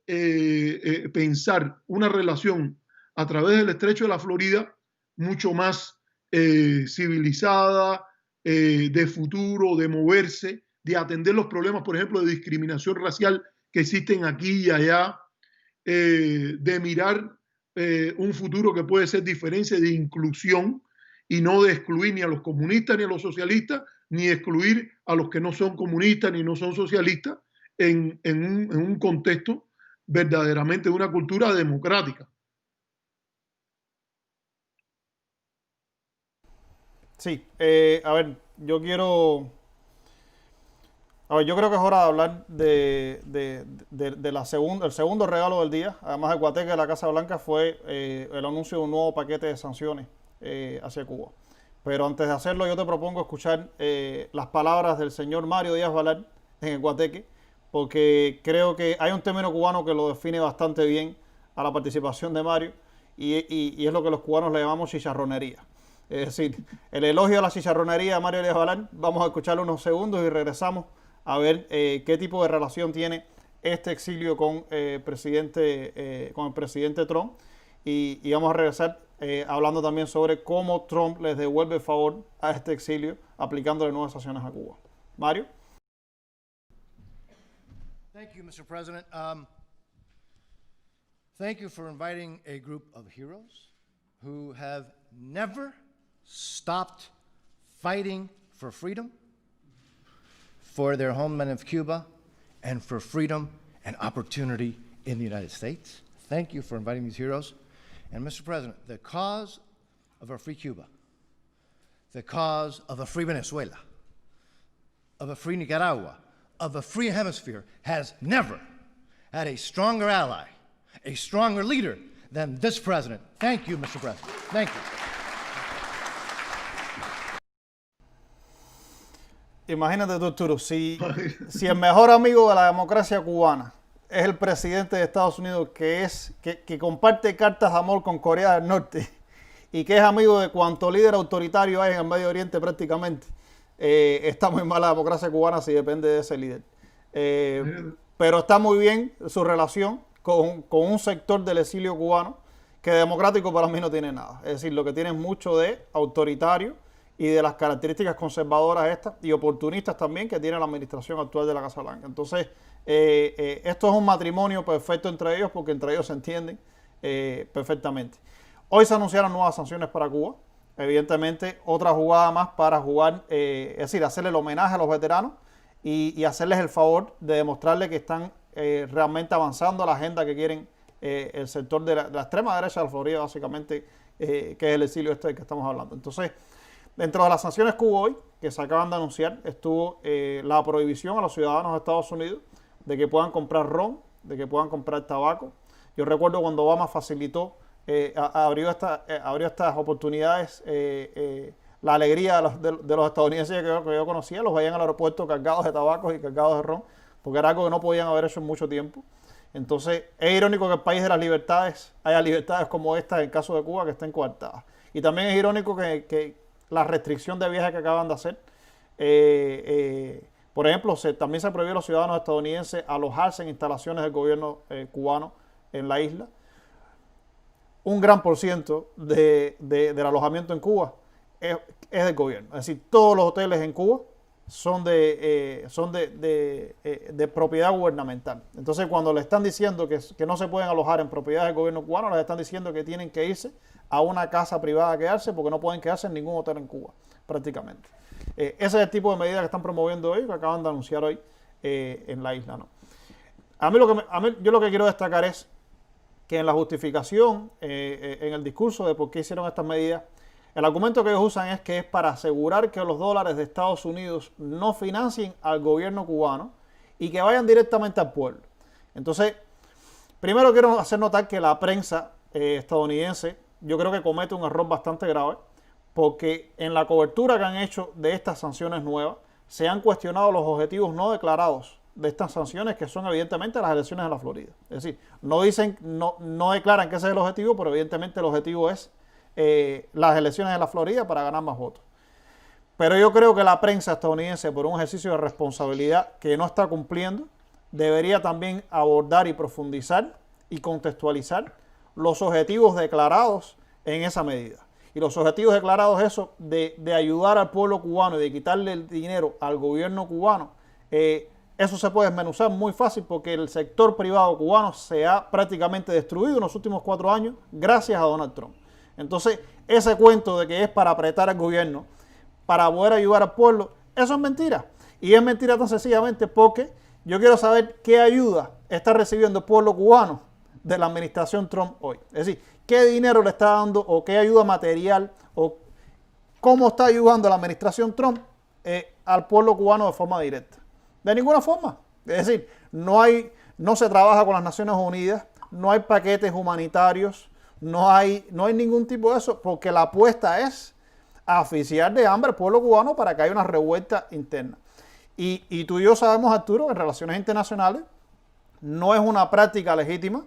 pensar una relación a través del estrecho de la Florida mucho más civilizada, de futuro, de moverse, de atender los problemas, por ejemplo, de discriminación racial que existen aquí y allá, de mirar un futuro que puede ser diferencia de inclusión y no de excluir ni a los comunistas ni a los socialistas, ni excluir a los que no son comunistas ni no son socialistas en un contexto verdaderamente de una cultura democrática. Sí, a ver, yo creo que es hora de hablar de el segundo regalo del día, además del guateque de la Casa Blanca, fue el anuncio de un nuevo paquete de sanciones hacia Cuba. Pero antes de hacerlo, yo te propongo escuchar las palabras del señor Mario Díaz Balart en el guateque, porque creo que hay un término cubano que lo define bastante bien a la participación de Mario, y es lo que los cubanos le llamamos chicharronería. Es decir, el elogio a la chicharronería de Mario Díaz Balart. Vamos a escucharlo unos segundos y regresamos a ver qué tipo de relación tiene este exilio con el presidente Trump. Y vamos a regresar hablando también sobre cómo Trump les devuelve el favor a este exilio aplicándole nuevas sanciones a Cuba. Mario. Thank you, Mr. President. Thank you for inviting a group of heroes who have never stopped fighting for freedom, for their homeland of Cuba, and for freedom and opportunity in the United States. Thank you for inviting these heroes. And Mr. President, the cause of a free Cuba, the cause of a free Venezuela, of a free Nicaragua, of a free hemisphere has never had a stronger ally, a stronger leader than this president. Thank you, Mr. President. Thank you. Imagínate tú, Arturo, si el mejor amigo de la democracia cubana es el presidente de Estados Unidos, que comparte cartas de amor con Corea del Norte y que es amigo de cuanto líder autoritario hay en el Medio Oriente prácticamente, está muy mal la democracia cubana si depende de ese líder. Pero está muy bien su relación con un sector del exilio cubano que democrático para mí no tiene nada. Es decir, lo que tiene es mucho de autoritario y de las características conservadoras estas y oportunistas también que tiene la administración actual de la Casa Blanca. Entonces, esto es un matrimonio perfecto entre ellos porque entre ellos se entienden perfectamente. Hoy se anunciaron nuevas sanciones para Cuba. Evidentemente, otra jugada más para jugar, es decir, hacerle el homenaje a los veteranos y hacerles el favor de demostrarle que están realmente avanzando a la agenda que quieren el sector de la extrema derecha de la Florida, básicamente, que es el exilio este del que estamos hablando. Entonces, dentro de las sanciones que hubo hoy, que se acaban de anunciar, estuvo la prohibición a los ciudadanos de Estados Unidos de que puedan comprar ron, de que puedan comprar tabaco. Yo recuerdo cuando Obama facilitó, abrió estas oportunidades, la alegría de los estadounidenses que yo conocía, los veían al aeropuerto cargados de tabaco y cargados de ron, porque era algo que no podían haber hecho en mucho tiempo. Entonces, es irónico que el país de las libertades haya libertades como esta en el caso de Cuba que estén coartadas. Y también es irónico que la restricción de viaje que acaban de hacer, por ejemplo, también se prohibió a los ciudadanos estadounidenses alojarse en instalaciones del gobierno cubano en la isla. Un gran por ciento del alojamiento en Cuba es del gobierno. Es decir, todos los hoteles en Cuba son de propiedad gubernamental. Entonces, cuando le están diciendo que no se pueden alojar en propiedad del gobierno cubano, les están diciendo que tienen que irse a una casa privada a quedarse porque no pueden quedarse en ningún hotel en Cuba, prácticamente. Ese es el tipo de medidas que están promoviendo hoy, que acaban de anunciar hoy en la isla, ¿no? Yo lo que quiero destacar es que en la justificación, en el discurso de por qué hicieron estas medidas, el argumento que ellos usan es que es para asegurar que los dólares de Estados Unidos no financien al gobierno cubano y que vayan directamente al pueblo. Entonces, primero quiero hacer notar que la prensa estadounidense, yo creo que comete un error bastante grave, porque en la cobertura que han hecho de estas sanciones nuevas, se han cuestionado los objetivos no declarados de estas sanciones, que son evidentemente las elecciones de la Florida. Es decir, no declaran que ese es el objetivo, pero evidentemente el objetivo es las elecciones de la Florida para ganar más votos. Pero yo creo que la prensa estadounidense, por un ejercicio de responsabilidad que no está cumpliendo, debería también abordar y profundizar y contextualizar los objetivos declarados en esa medida. Y los objetivos declarados eso de ayudar al pueblo cubano y de quitarle el dinero al gobierno cubano, eso se puede desmenuzar muy fácil porque el sector privado cubano se ha prácticamente destruido en los últimos 4 años gracias a Donald Trump. Entonces, ese cuento de que es para apretar al gobierno, para poder ayudar al pueblo, eso es mentira. Y es mentira tan sencillamente porque yo quiero saber qué ayuda está recibiendo el pueblo cubano de la administración Trump hoy. Es decir, qué dinero le está dando o qué ayuda material o ¿cómo está ayudando la administración Trump al pueblo cubano de forma directa? De ninguna forma. Es decir, no se trabaja con las Naciones Unidas, no hay paquetes humanitarios, no hay ningún tipo de eso, porque la apuesta es asfixiar de hambre al pueblo cubano para que haya una revuelta interna. Y tú y yo sabemos, Arturo, que en relaciones internacionales no es una práctica legítima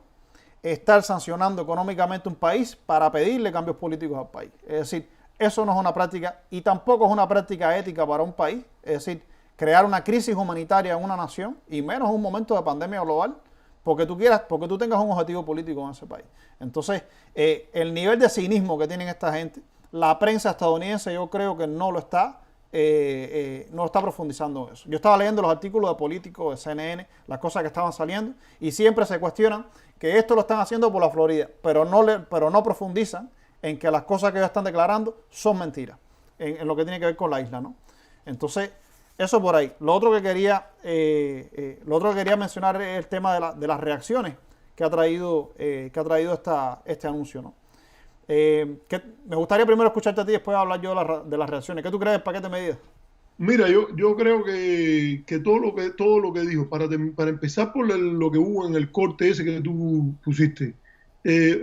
estar sancionando económicamente un país para pedirle cambios políticos al país. Es decir, eso no es una práctica y tampoco es una práctica ética para un país. Es decir, crear una crisis humanitaria en una nación y menos en un momento de pandemia global porque tú tengas un objetivo político en ese país. Entonces, el nivel de cinismo que tienen esta gente, la prensa estadounidense yo creo que no está profundizando en eso. Yo estaba leyendo los artículos de políticos de CNN, las cosas que estaban saliendo, y siempre se cuestionan que esto lo están haciendo por la Florida, pero no profundizan en que las cosas que ellos están declarando son mentiras, en lo que tiene que ver con la isla, ¿no? Entonces, eso por ahí. Lo otro que quería mencionar es el tema de las reacciones que ha traído este anuncio, ¿no? Me gustaría primero escucharte a ti y después hablar yo de las reacciones. ¿Qué tú crees del paquete de medidas? Mira, yo creo que todo lo que dijo, para empezar por lo que hubo en el corte ese que tú pusiste,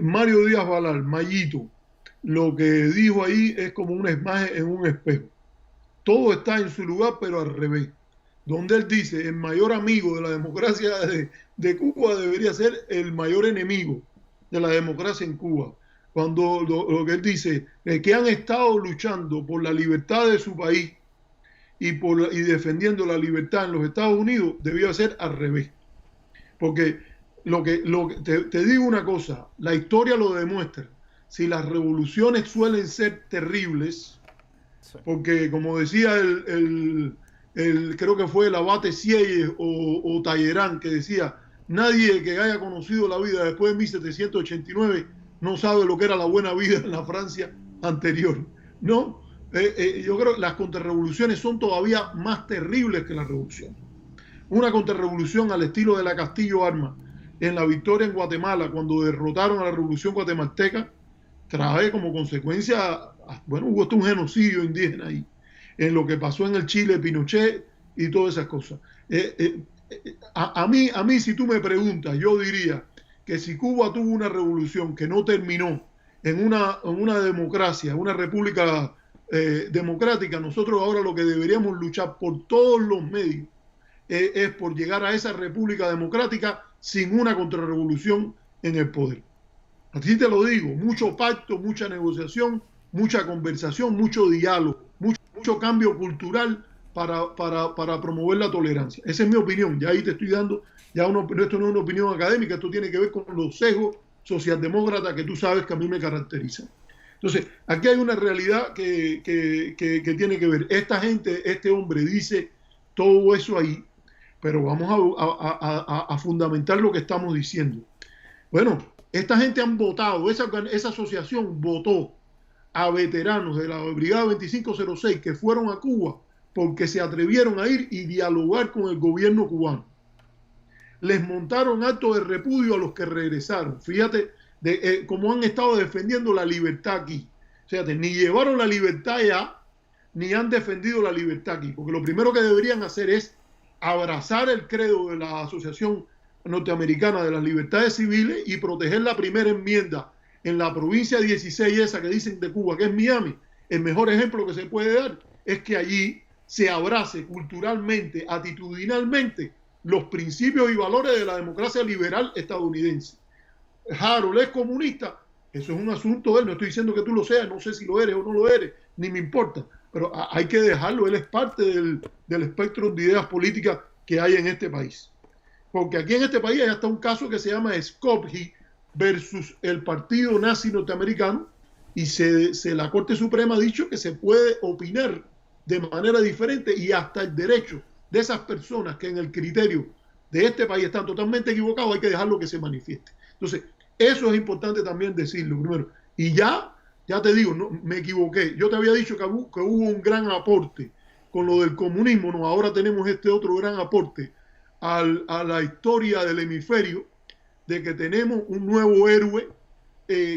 Mario Díaz Balart, Mayito, lo que dijo ahí es como una imagen en un espejo. Todo está en su lugar, pero al revés. Donde él dice, el mayor amigo de la democracia de Cuba debería ser el mayor enemigo de la democracia en Cuba. Cuando lo que él dice, que han estado luchando por la libertad de su país y defendiendo la libertad en los Estados Unidos, debía ser al revés. Porque te digo una cosa, la historia lo demuestra. Si las revoluciones suelen ser terribles, porque como decía creo que fue el abate Sieyes o Talleyrand, que decía, nadie que haya conocido la vida después de 1789 no sabe lo que era la buena vida en la Francia anterior, ¿no? Yo creo que las contrarrevoluciones son todavía más terribles que las revoluciones. Una contrarrevolución al estilo de la Castillo Armas en la victoria en Guatemala, cuando derrotaron a la revolución guatemalteca, trae como consecuencia, bueno, hubo un genocidio indígena ahí, en lo que pasó en el Chile, Pinochet y todas esas cosas. A mí, si tú me preguntas, yo diría que si Cuba tuvo una revolución que no terminó en una democracia, una república democrática, nosotros ahora lo que deberíamos luchar por todos los medios es por llegar a esa república democrática sin una contrarrevolución en el poder. Así te lo digo, mucho pacto, mucha negociación, mucha conversación, mucho diálogo, mucho cambio cultural para promover la tolerancia. Esa es mi opinión, ya ahí te estoy dando, esto no es una opinión académica, esto tiene que ver con los sesgos socialdemócratas que tú sabes que a mí me caracterizan. Entonces, aquí hay una realidad que tiene que ver. Esta gente, este hombre dice todo eso ahí, pero vamos a fundamentar lo que estamos diciendo. Bueno, esta gente han votado, esa asociación votó a veteranos de la Brigada 2506 que fueron a Cuba porque se atrevieron a ir y dialogar con el gobierno cubano. Les montaron actos de repudio a los que regresaron. Fíjate cómo han estado defendiendo la libertad aquí. Fíjate, ni llevaron la libertad allá, ni han defendido la libertad aquí. Porque lo primero que deberían hacer es abrazar el credo de la Asociación Norteamericana de las Libertades Civiles y proteger la primera enmienda en la provincia 16 esa que dicen de Cuba, que es Miami. El mejor ejemplo que se puede dar es que allí se abrace culturalmente, atitudinalmente, los principios y valores de la democracia liberal estadounidense. Harold es comunista, eso es un asunto de él, no estoy diciendo que tú lo seas, no sé si lo eres o no lo eres, ni me importa, pero hay que dejarlo, él es parte del espectro de ideas políticas que hay en este país. Porque aquí en este país hay hasta un caso que se llama Skopje versus el partido nazi norteamericano y la Corte Suprema ha dicho que se puede opinar de manera diferente y hasta el derecho de esas personas que en el criterio de este país están totalmente equivocados, hay que dejarlo que se manifieste. Entonces, eso es importante también decirlo primero. Y ya te digo, no, me equivoqué. Yo te había dicho que hubo un gran aporte con lo del comunismo, no, ahora tenemos este otro gran aporte a la historia del hemisferio, de que tenemos un nuevo héroe,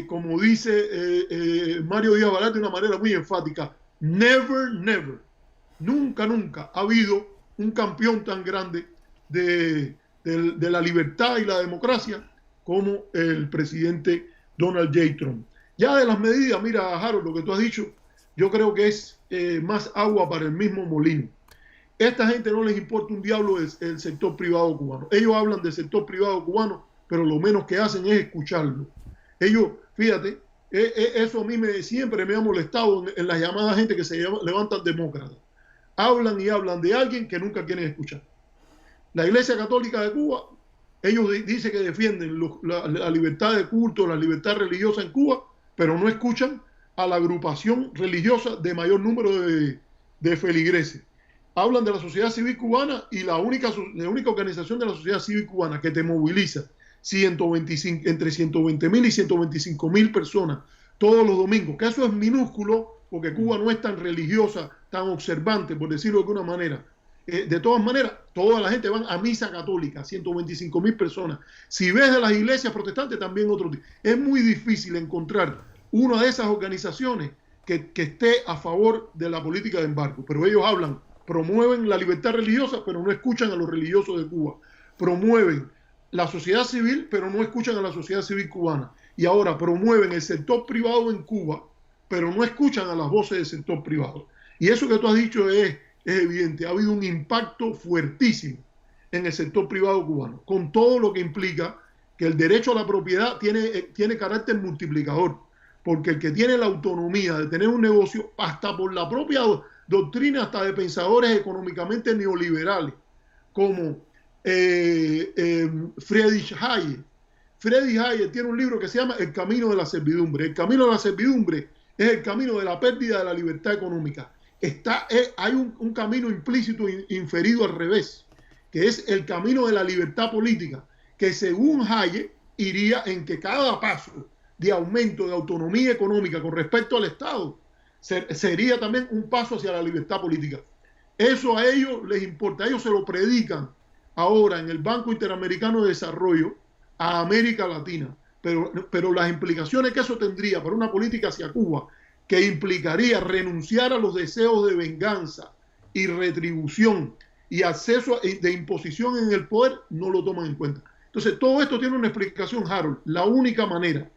como dice Mario Díaz Balart de una manera muy enfática, Never, never, nunca, nunca ha habido un campeón tan grande de la libertad y la democracia como el presidente Donald J. Trump. Ya de las medidas, mira, Harold, lo que tú has dicho, yo creo que es más agua para el mismo molino. Esta gente no les importa un diablo el sector privado cubano. Ellos hablan del sector privado cubano, pero lo menos que hacen es escucharlo. Ellos, fíjate, eso a mí siempre me ha molestado en las llamadas gente que se levantan demócratas. Hablan y hablan de alguien que nunca quieren escuchar. La Iglesia Católica de Cuba, ellos dicen que defienden la libertad de culto, la libertad religiosa en Cuba, pero no escuchan a la agrupación religiosa de mayor número de feligreses. Hablan de la sociedad civil cubana y la única organización de la sociedad civil cubana que te moviliza entre 120,000 y 125,000 personas todos los domingos, que eso es minúsculo porque Cuba no es tan religiosa, tan observante, por decirlo de alguna manera. De todas maneras, toda la gente va a misa católica, 125,000 personas. Si ves de las iglesias protestantes, también otro tipo. Es muy difícil encontrar una de esas organizaciones que esté a favor de la política de embargo, pero ellos promueven la libertad religiosa, pero no escuchan a los religiosos de Cuba. Promueven la sociedad civil, pero no escuchan a la sociedad civil cubana. Y ahora promueven el sector privado en Cuba, pero no escuchan a las voces del sector privado. Y eso que tú has dicho es evidente. Ha habido un impacto fuertísimo en el sector privado cubano, con todo lo que implica que el derecho a la propiedad tiene carácter multiplicador, porque el que tiene la autonomía de tener un negocio, hasta por la propia doctrina, hasta de pensadores económicamente neoliberales, como Friedrich Hayek. Friedrich Hayek tiene un libro que se llama El camino de la servidumbre. El camino de la servidumbre es el camino de la pérdida de la libertad económica. Hay un camino implícito inferido al revés, que es el camino de la libertad política, que según Hayek iría en que cada paso de aumento de autonomía económica con respecto al Estado sería también un paso hacia la libertad política. Eso a ellos les importa, ellos se lo predican ahora en el Banco Interamericano de Desarrollo a América Latina, pero las implicaciones que eso tendría para una política hacia Cuba, que implicaría renunciar a los deseos de venganza y retribución y acceso de imposición en el poder, no lo toman en cuenta. Entonces, todo esto tiene una explicación, Harold. La única manera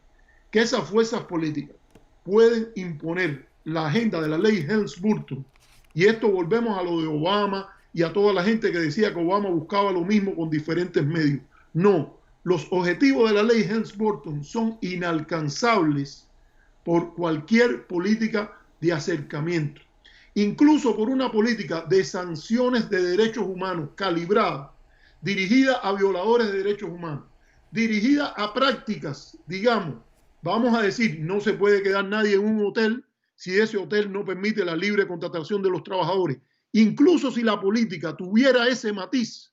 que esas fuerzas políticas pueden imponer la agenda de la ley Helms-Burton, y esto volvemos a lo de Obama y a toda la gente que decía que Obama buscaba lo mismo con diferentes medios. No, los objetivos de la ley Helms-Burton son inalcanzables por cualquier política de acercamiento, incluso por una política de sanciones de derechos humanos calibrada, dirigida a violadores de derechos humanos, dirigida a prácticas, digamos, vamos a decir, no se puede quedar nadie en un hotel si ese hotel no permite la libre contratación de los trabajadores. Incluso si la política tuviera ese matiz,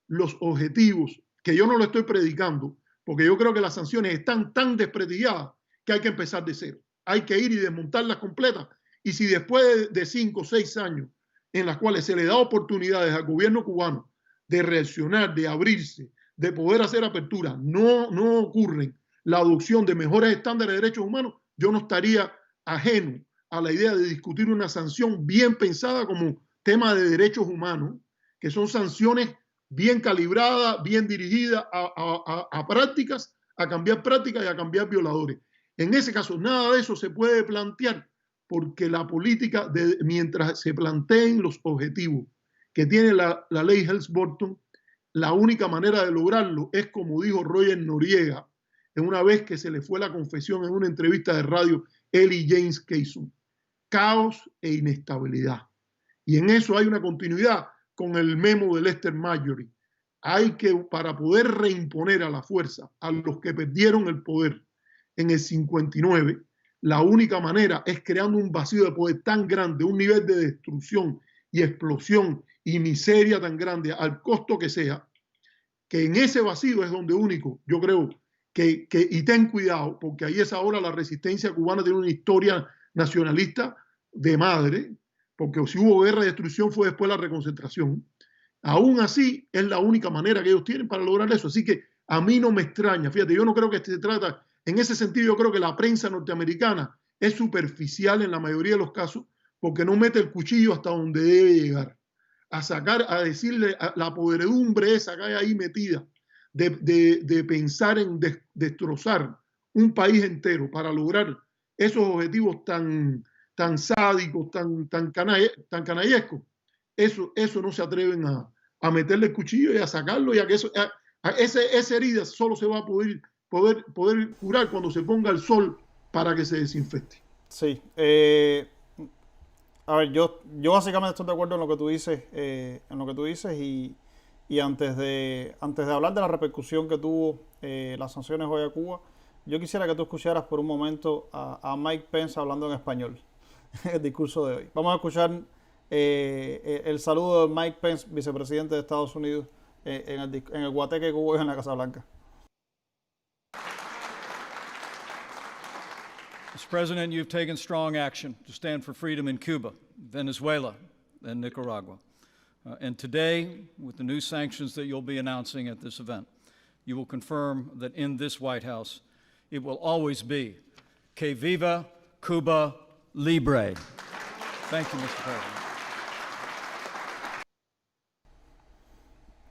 los objetivos, que yo no lo estoy predicando, porque yo creo que las sanciones están tan desprestigiadas que hay que empezar de cero. Hay que ir y desmontarlas completas. Y si después de 5 o 6 años en las cuales se le da oportunidades al gobierno cubano de reaccionar, de abrirse, de poder hacer apertura, no ocurren la adopción de mejores estándares de derechos humanos, yo no estaría ajeno a la idea de discutir una sanción bien pensada como tema de derechos humanos, que son sanciones bien calibradas, bien dirigidas a prácticas, a cambiar prácticas y a cambiar violadores. En ese caso, nada de eso se puede plantear porque la política, mientras se planteen los objetivos que tiene la ley Helms-Burton, la única manera de lograrlo es como dijo Roger Noriega en una vez que se le fue la confesión en una entrevista de radio, él y James Kayson: caos e inestabilidad. Y en eso hay una continuidad con el memo de Lester Marjorie. Hay que, para poder reimponer a la fuerza a los que perdieron el poder en el 59, la única manera es creando un vacío de poder tan grande, un nivel de destrucción y explosión y miseria tan grande, al costo que sea, que en ese vacío es donde único, yo creo, y ten cuidado, porque ahí es ahora la resistencia cubana tiene una historia nacionalista de madre, porque si hubo guerra y destrucción fue después la reconcentración. Aún así, es la única manera que ellos tienen para lograr eso. Así que a mí no me extraña, fíjate, yo no creo que se trata, en ese sentido yo creo que la prensa norteamericana es superficial en la mayoría de los casos, porque no mete el cuchillo hasta donde debe llegar, a sacar, a decirle a la podredumbre esa que hay ahí metida, de pensar en destrozar un país entero para lograr esos objetivos tan sádicos, tan canallescos. Eso no se atreven a meterle el cuchillo y a sacarlo, ya que esa herida solo se va a poder curar cuando se ponga el sol para que se desinfecte. Sí. A ver, yo básicamente estoy de acuerdo en lo que tú dices, y antes de hablar de la repercusión que tuvo las sanciones hoy a Cuba, yo quisiera que tú escucharas por un momento a Mike Pence hablando en español en el discurso de hoy. Vamos a escuchar el saludo de Mike Pence, vicepresidente de Estados Unidos, en el guateque que hubo hoy en la Casa Blanca. Mr. President, you've taken strong action to stand for freedom in Cuba, Venezuela, and Nicaragua. And today, with the new sanctions that you'll be announcing at this event, you will confirm that in this White House, it will always be Que Viva Cuba Libre. Thank you, Mr. President.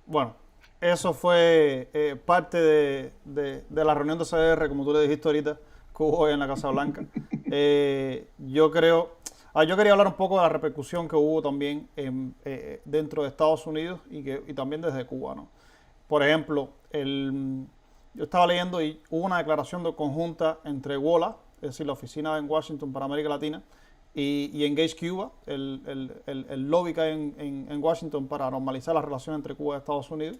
Bueno, eso fue parte de la reunión de CDR, como tú le dijiste ahorita, que hubo hoy en la Casa Blanca. Yo quería hablar un poco de la repercusión que hubo también dentro de Estados Unidos y también desde Cuba, ¿no? Por ejemplo, yo estaba leyendo y hubo una declaración conjunta entre WOLA, es decir, la oficina en Washington para América Latina, y Engage Cuba, el lobby que hay en Washington para normalizar las relaciones entre Cuba y Estados Unidos,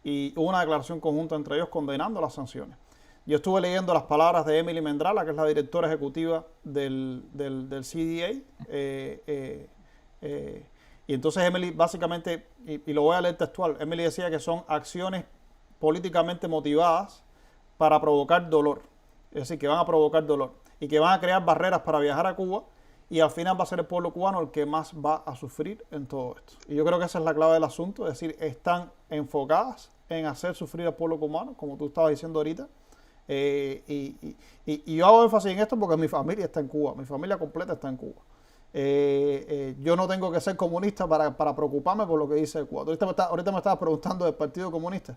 y hubo una declaración conjunta entre ellos condenando las sanciones. Yo estuve leyendo las palabras de Emily Mendrala, que es la directora ejecutiva del CDA, y entonces Emily básicamente, y lo voy a leer textual, Emily decía que son acciones políticamente motivadas para provocar dolor, es decir, que van a provocar dolor y que van a crear barreras para viajar a Cuba, y al final va a ser el pueblo cubano el que más va a sufrir en todo esto. Y yo creo que esa es la clave del asunto, es decir, están enfocadas en hacer sufrir al pueblo cubano, como tú estabas diciendo ahorita. Y yo hago énfasis en esto porque mi familia está en Cuba, mi familia completa está en Cuba. Yo no tengo que ser comunista para preocuparme por lo que dice Cuba. Ahorita me estabas preguntando del Partido Comunista.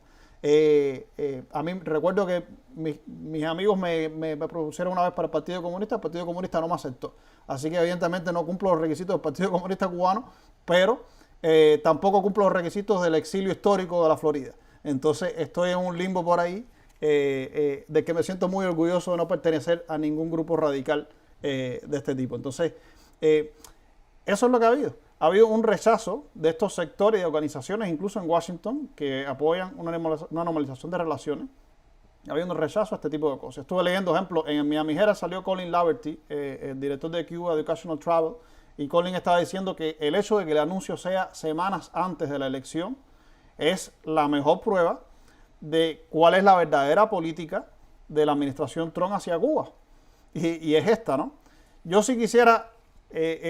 A mí recuerdo que mis amigos me propusieron una vez para el Partido Comunista no me aceptó. Así que evidentemente no cumplo los requisitos del Partido Comunista cubano, pero tampoco cumplo los requisitos del exilio histórico de la Florida. Entonces estoy en un limbo por ahí, de que me siento muy orgulloso de no pertenecer a ningún grupo radical de este tipo. Entonces, eso es lo que ha habido. Ha habido un rechazo de estos sectores y organizaciones, incluso en Washington, que apoyan una normalización de relaciones. Ha habido un rechazo a este tipo de cosas. Estuve leyendo, ejemplo, en Miami Herald salió Colin Laverty, el director de Cuba Educational Travel, y Colin estaba diciendo que el hecho de que el anuncio sea semanas antes de la elección es la mejor prueba de cuál es la verdadera política de la administración Trump hacia Cuba. Y es esta, ¿no? Yo sí quisiera,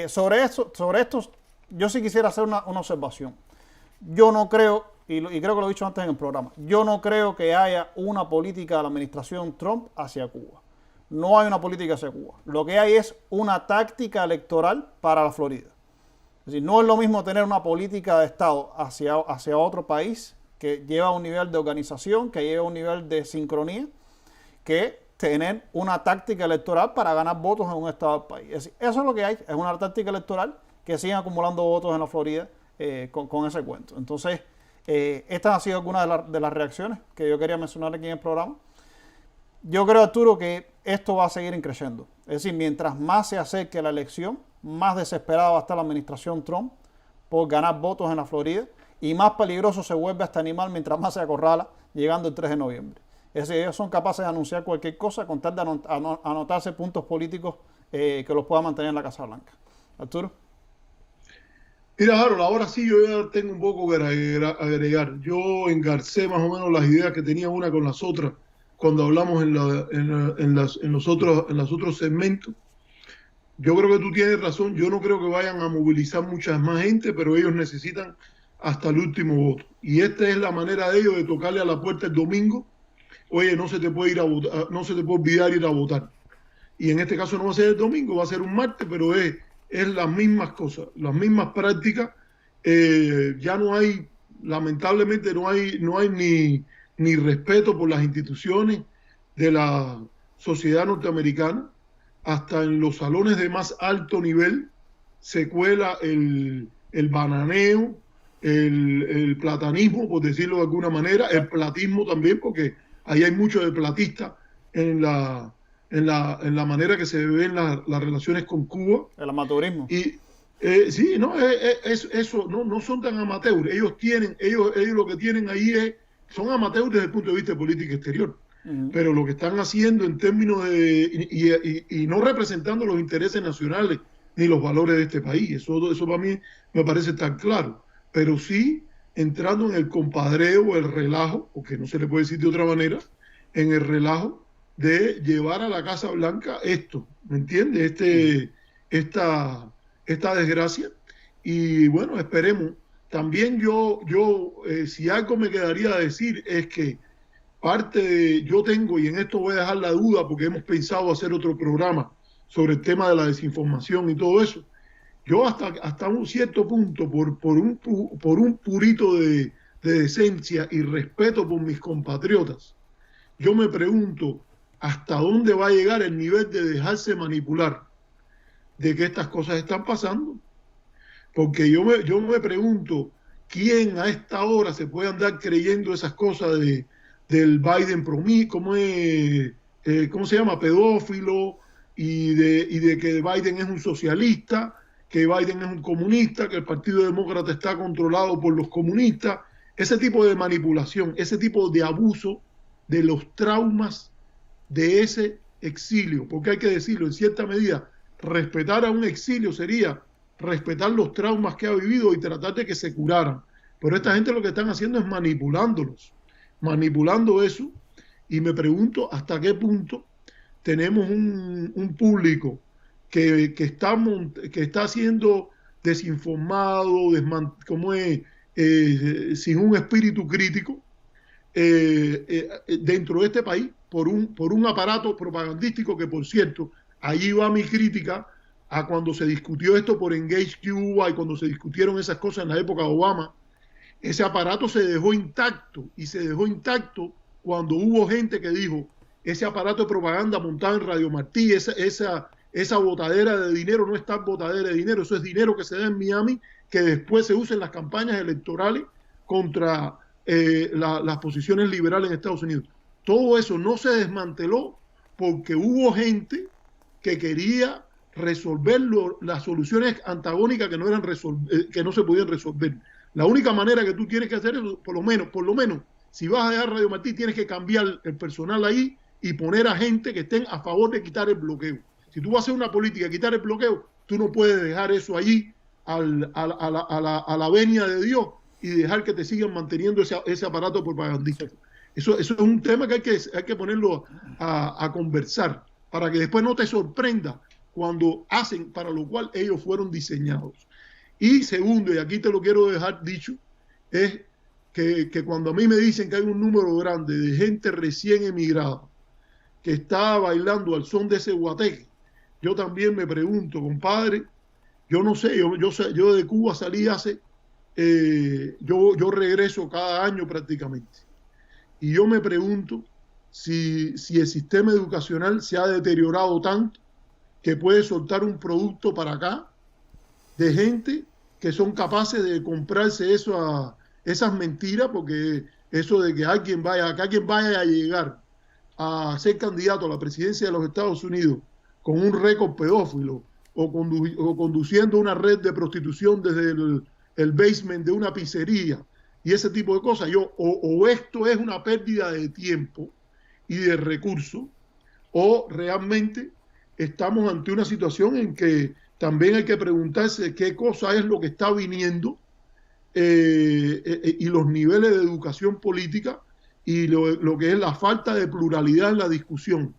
sobre esto, yo sí quisiera hacer una observación. Yo no creo, y creo que lo he dicho antes en el programa, yo no creo que haya una política de la administración Trump hacia Cuba. No hay una política hacia Cuba. Lo que hay es una táctica electoral para la Florida. Es decir, no es lo mismo tener una política de Estado hacia otro país que lleva un nivel de organización, que lleva un nivel de sincronía, que tener una táctica electoral para ganar votos en un estado del país. Es decir, eso es lo que hay, es una táctica electoral que siguen acumulando votos en la Florida con ese cuento. Entonces, estas han sido algunas de las reacciones que yo quería mencionar aquí en el programa. Yo creo, Arturo, que esto va a seguir creciendo. Es decir, mientras más se acerque la elección, más desesperada va a estar la administración Trump por ganar votos en la Florida, y más peligroso se vuelve este animal mientras más se acorrala, llegando el 3 de noviembre. Es decir, ellos son capaces de anunciar cualquier cosa con tal de anotarse puntos políticos que los pueda mantener en la Casa Blanca. Arturo. Mira, Harold, ahora sí yo ya tengo un poco que agregar. Yo engarcé más o menos las ideas que tenía una con las otras cuando hablamos en los otros segmentos. Yo creo que tú tienes razón. Yo no creo que vayan a movilizar mucha más gente, pero ellos necesitan hasta el último voto. Y esta es la manera de ellos de tocarle a la puerta el domingo. Oye, no se te puede ir a votar, no se te puede olvidar ir a votar. Y en este caso no va a ser el domingo, va a ser un martes, pero es es las mismas cosas, las mismas prácticas. Ya no hay, lamentablemente no hay ni respeto por las instituciones de la sociedad norteamericana. Hasta en los salones de más alto nivel se cuela el bananeo, el platanismo, por decirlo de alguna manera, el platismo también, porque ahí hay mucho de platista en la manera que se ven las relaciones con Cuba. El amateurismo. Y sí, no, eso no son tan amateurs. Ellos lo que tienen ahí son amateurs desde el punto de vista de política exterior. Pero lo que están haciendo en términos de, y no representando los intereses nacionales ni los valores de este país, eso para mí me parece tan claro, pero sí entrando en el compadreo, el relajo, porque no se le puede decir de otra manera, en el relajo de llevar a la Casa Blanca esto, ¿me entiendes? Esta desgracia. Y bueno, esperemos. También si algo me quedaría decir es que yo tengo, y en esto voy a dejar la duda porque hemos pensado hacer otro programa sobre el tema de la desinformación y todo eso. Yo hasta un cierto punto, por un purito de decencia y respeto por mis compatriotas, yo me pregunto hasta dónde va a llegar el nivel de dejarse manipular de que estas cosas están pasando. Porque yo me pregunto quién a esta hora se puede andar creyendo esas cosas del Biden ¿cómo se llama? Pedófilo, y de que Biden es un socialista, que Biden es un comunista, que el Partido Demócrata está controlado por los comunistas. Ese tipo de manipulación, ese tipo de abuso de los traumas de ese exilio, porque hay que decirlo, en cierta medida, respetar a un exilio sería respetar los traumas que ha vivido y tratar de que se curaran. Pero esta gente lo que están haciendo es manipulando eso, y me pregunto hasta qué punto tenemos un público que está siendo desinformado, sin un espíritu crítico dentro de este país por un aparato propagandístico que, por cierto, allí va mi crítica a cuando se discutió esto por Engage Cuba y cuando se discutieron esas cosas en la época de Obama. Ese aparato se dejó intacto, y se dejó intacto cuando hubo gente que dijo, ese aparato de propaganda montado en Radio Martí, esa botadera de dinero no es tan botadera de dinero, eso es dinero que se da en Miami, que después se usa en las campañas electorales contra las posiciones liberales en Estados Unidos. Todo eso no se desmanteló porque hubo gente que quería resolver las soluciones antagónicas que no se podían resolver. La única manera que tú tienes que hacer es, por lo menos, si vas a dejar Radio Martí, tienes que cambiar el personal ahí y poner a gente que estén a favor de quitar el bloqueo. Si tú vas a hacer una política de quitar el bloqueo, tú no puedes dejar eso allí a la venia de Dios y dejar que te sigan manteniendo ese aparato propagandístico. Eso es un tema que hay que ponerlo a conversar, para que después no te sorprenda cuando hacen para lo cual ellos fueron diseñados. Y segundo, y aquí te lo quiero dejar dicho, es que cuando a mí me dicen que hay un número grande de gente recién emigrada que está bailando al son de ese guateque, yo también me pregunto, compadre, yo no sé, yo de Cuba salí yo regreso cada año prácticamente, y yo me pregunto si el sistema educacional se ha deteriorado tanto que puede soltar un producto para acá de gente que son capaces de comprarse esas mentiras, porque eso de que alguien vaya a llegar a ser candidato a la presidencia de los Estados Unidos con un récord pedófilo o conduciendo una red de prostitución desde el basement de una pizzería y ese tipo de cosas, o esto es una pérdida de tiempo y de recursos, o realmente estamos ante una situación en que también hay que preguntarse qué cosa es lo que está viniendo y los niveles de educación política y lo que es la falta de pluralidad en la discusión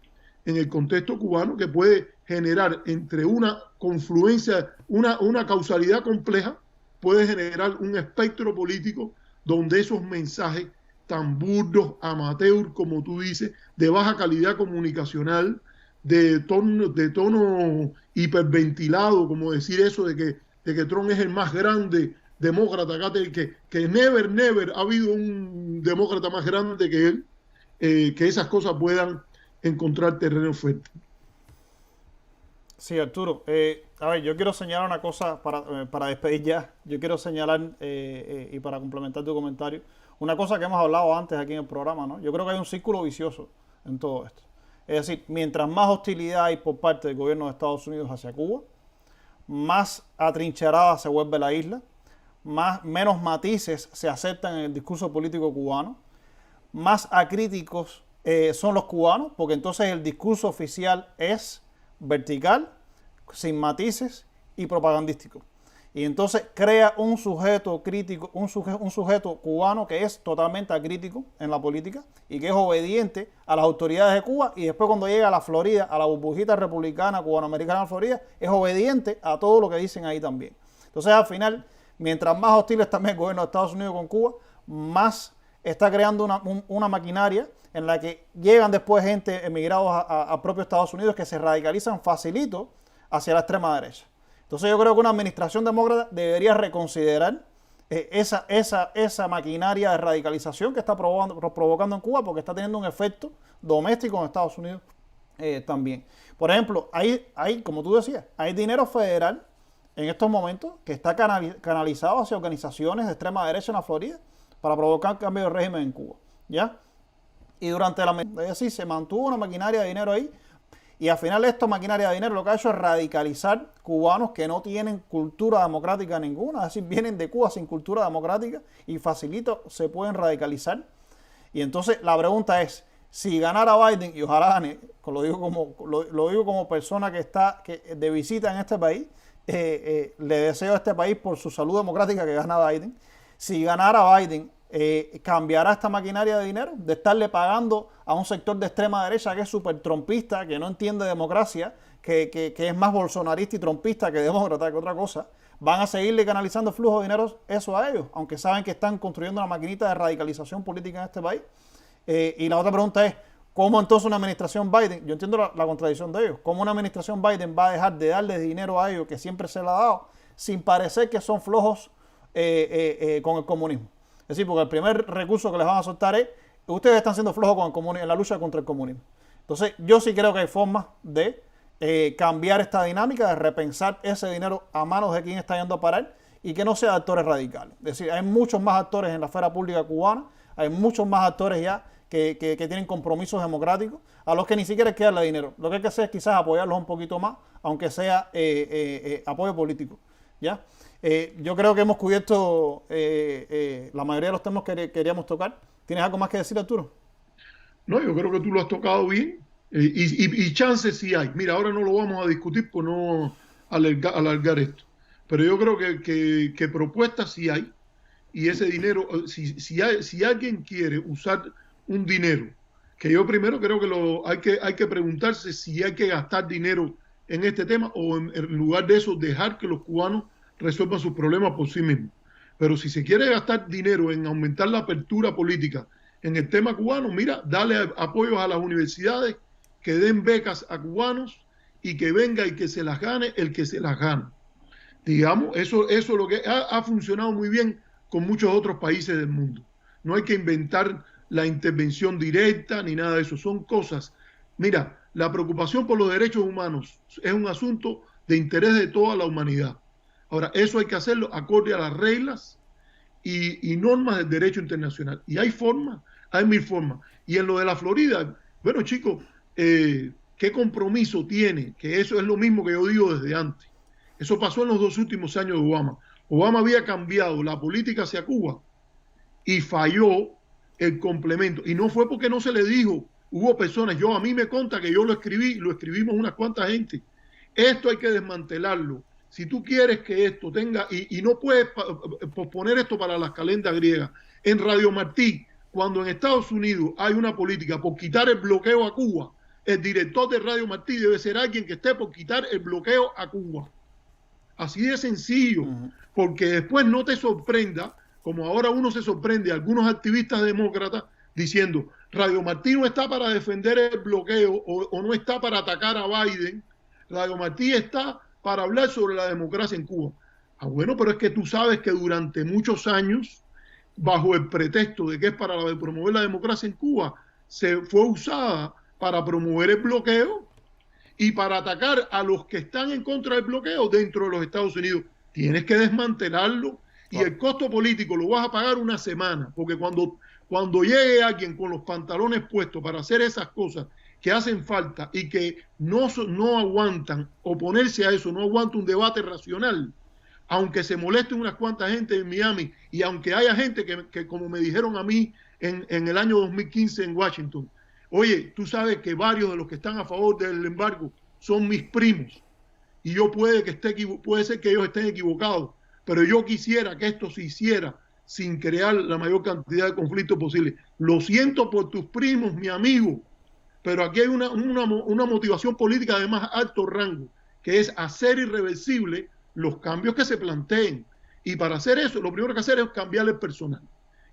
en el contexto cubano, que puede generar entre una confluencia, una causalidad compleja, puede generar un espectro político donde esos mensajes tan burdos, amateur, como tú dices, de baja calidad comunicacional, de tono hiperventilado, como decir eso de que Trump es el más grande demócrata acá, que never ha habido un demócrata más grande que él, que esas cosas puedan encontrar terreno fuerte. Sí, Arturo. A ver, yo quiero señalar una cosa para despedir ya. Yo quiero señalar, y para complementar tu comentario, una cosa que hemos hablado antes aquí en el programa, ¿no? Yo creo que hay un círculo vicioso en todo esto. Es decir, mientras más hostilidad hay por parte del gobierno de Estados Unidos hacia Cuba, más atrincherada se vuelve la isla, menos matices se aceptan en el discurso político cubano, más acríticos son los cubanos, porque entonces el discurso oficial es vertical, sin matices y propagandístico. Y entonces crea un sujeto crítico, un sujeto cubano que es totalmente acrítico en la política y que es obediente a las autoridades de Cuba, y después cuando llega a la Florida, a la burbujita republicana cubanoamericana de Florida, es obediente a todo lo que dicen ahí también. Entonces al final, mientras más hostil está el gobierno de Estados Unidos con Cuba, más está creando una maquinaria en la que llegan después gente emigrados a propio Estados Unidos que se radicalizan facilito hacia la extrema derecha. Entonces yo creo que una administración demócrata debería reconsiderar esa maquinaria de radicalización que está provocando en Cuba, porque está teniendo un efecto doméstico en Estados Unidos también. Por ejemplo, hay, como tú decías, hay dinero federal en estos momentos que está canalizado hacia organizaciones de extrema derecha en la Florida para provocar cambio de régimen en Cuba, ¿ya? Y durante es decir, se mantuvo una maquinaria de dinero ahí, y al final esta maquinaria de dinero lo que ha hecho es radicalizar cubanos que no tienen cultura democrática ninguna, es decir, vienen de Cuba sin cultura democrática y facilito se pueden radicalizar. Y entonces la pregunta es, si ganara Biden, y ojalá gane, lo digo como persona que está de visita en este país, le deseo a este país por su salud democrática que gana Biden. Si ganara Biden, cambiará esta maquinaria de dinero, de estarle pagando a un sector de extrema derecha que es súper trompista, que no entiende democracia, que es más bolsonarista y trompista que demócrata que otra cosa. Van a seguirle canalizando flujo de dinero eso a ellos, aunque saben que están construyendo una maquinita de radicalización política en este país. Y la otra pregunta es, ¿cómo entonces una administración Biden, yo entiendo la contradicción de ellos, cómo una administración Biden va a dejar de darle dinero a ellos que siempre se le ha dado, sin parecer que son flojos con el comunismo? Es decir, porque el primer recurso que les van a soltar es, ustedes están siendo flojos con el comunismo, en la lucha contra el comunismo. Entonces, yo sí creo que hay formas de cambiar esta dinámica, de repensar ese dinero a manos de quien está yendo a parar y que no sea de actores radicales. Es decir, hay muchos más actores en la esfera pública cubana, hay muchos más actores ya que tienen compromisos democráticos, a los que ni siquiera hay que darle dinero. Lo que hay que hacer es quizás apoyarlos un poquito más, aunque sea apoyo político, ¿ya? Yo creo que hemos cubierto la mayoría de los temas que queríamos tocar. ¿Tienes algo más que decir, Arturo? No, yo creo que tú lo has tocado bien, y chances sí hay. Mira, ahora no lo vamos a discutir por no alargar esto, pero yo creo que propuestas sí hay, y ese dinero, si alguien quiere usar un dinero, que yo primero creo que hay que preguntarse si hay que gastar dinero en este tema, o en lugar de eso dejar que los cubanos resuelvan sus problemas por sí mismos. Pero si se quiere gastar dinero en aumentar la apertura política en el tema cubano, mira, dale apoyos a las universidades, que den becas a cubanos, y que venga y que se las gane el que se las gane. Digamos, eso es lo que ha funcionado muy bien con muchos otros países del mundo. No hay que inventar la intervención directa ni nada de eso. Son cosas. Mira, la preocupación por los derechos humanos es un asunto de interés de toda la humanidad. Ahora, eso hay que hacerlo acorde a las reglas y normas del derecho internacional. Y hay formas, hay mil formas. Y en lo de la Florida, bueno, chicos, ¿qué compromiso tiene? Que eso es lo mismo que yo digo desde antes. Eso pasó en los 2 últimos años de Obama. Obama había cambiado la política hacia Cuba y falló el complemento. Y no fue porque no se le dijo. Hubo personas, a mí me consta que yo lo escribí, lo escribimos unas cuantas gente. Esto hay que desmantelarlo. Si tú quieres que esto tenga, y no puedes posponer esto para las calendas griegas. En Radio Martí, cuando en Estados Unidos hay una política por quitar el bloqueo a Cuba, el director de Radio Martí debe ser alguien que esté por quitar el bloqueo a Cuba. Así de sencillo, porque después no te sorprenda, como ahora uno se sorprende, algunos activistas demócratas, diciendo, Radio Martí no está para defender el bloqueo o no está para atacar a Biden, Radio Martí está para hablar sobre la democracia en Cuba. Ah, bueno, pero es que tú sabes que durante muchos años, bajo el pretexto de que es para promover la democracia en Cuba, se fue usada para promover el bloqueo y para atacar a los que están en contra del bloqueo dentro de los Estados Unidos. Tienes que desmantelarlo y el costo político lo vas a pagar una semana, porque cuando llegue alguien con los pantalones puestos para hacer esas cosas que hacen falta y que no aguantan oponerse a eso, no aguanta un debate racional, aunque se molesten unas cuantas gente en Miami y aunque haya gente que como me dijeron a mí en el año 2015 en Washington, oye, tú sabes que varios de los que están a favor del embargo son mis primos y yo puede ser que ellos estén equivocados, pero yo quisiera que esto se hiciera sin crear la mayor cantidad de conflictos posible. Lo siento por tus primos, mi amigo, pero aquí hay una motivación política de más alto rango, que es hacer irreversible los cambios que se planteen. Y para hacer eso, lo primero que hacer es cambiar el personal,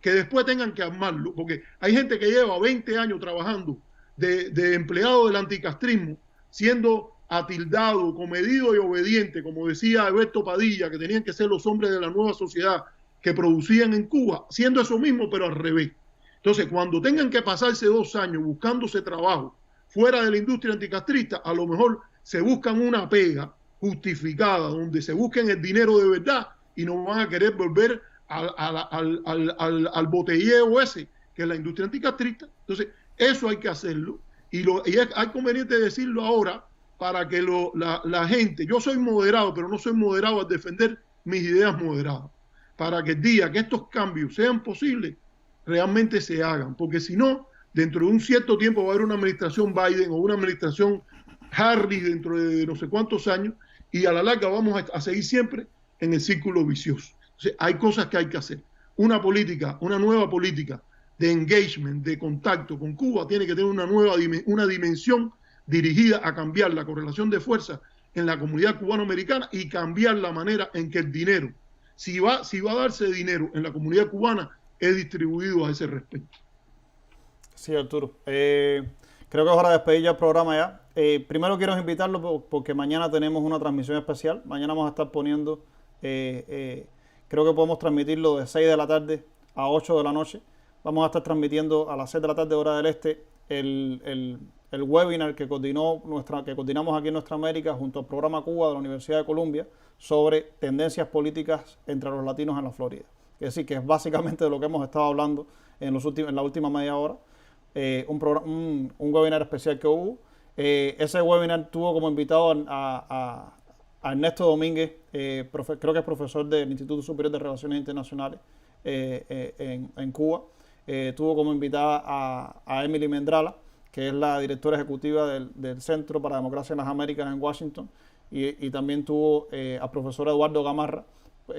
que después tengan que armarlo, porque hay gente que lleva 20 años trabajando de empleado del anticastrismo, siendo atildado, comedido y obediente, como decía Alberto Padilla, que tenían que ser los hombres de la nueva sociedad que producían en Cuba, siendo eso mismo, pero al revés. Entonces, cuando tengan que pasarse 2 años buscándose trabajo fuera de la industria anticastrista, a lo mejor se buscan una pega justificada, donde se busquen el dinero de verdad y no van a querer volver al botelleo ese, que es la industria anticastrista. Entonces, eso hay que hacerlo y hay conveniente decirlo ahora para que la gente, yo soy moderado, pero no soy moderado al defender mis ideas moderadas, para que el día que estos cambios sean posibles, realmente se hagan, porque si no, dentro de un cierto tiempo va a haber una administración Biden o una administración Harris dentro de no sé cuántos años y a la larga vamos a seguir siempre en el círculo vicioso. Entonces, hay cosas que hay que hacer. Una nueva política de engagement, de contacto con Cuba tiene que tener una dimensión dirigida a cambiar la correlación de fuerza en la comunidad cubanoamericana y cambiar la manera en que el dinero, si va a darse dinero en la comunidad cubana, es distribuido a ese respecto. Sí, Arturo. Creo que es hora de despedir ya el programa ya. Primero quiero invitarlo porque mañana tenemos una transmisión especial. Mañana vamos a estar poniendo, creo que podemos transmitirlo de 6 de la tarde a 8 de la noche. Vamos a estar transmitiendo a las 6 de la tarde hora del este el webinar que coordinamos aquí en Nuestra América junto al programa Cuba de la Universidad de Columbia sobre tendencias políticas entre los latinos en la Florida. Es decir, que es básicamente de lo que hemos estado hablando en la última media hora. Un webinar especial que hubo. Ese webinar tuvo como invitado a Ernesto Domínguez, creo que es profesor del Instituto Superior de Relaciones Internacionales en Cuba. Tuvo como invitada a Emily Mendrala, que es la directora ejecutiva del Centro para la Democracia en las Américas en Washington, y también tuvo al profesor Eduardo Gamarra,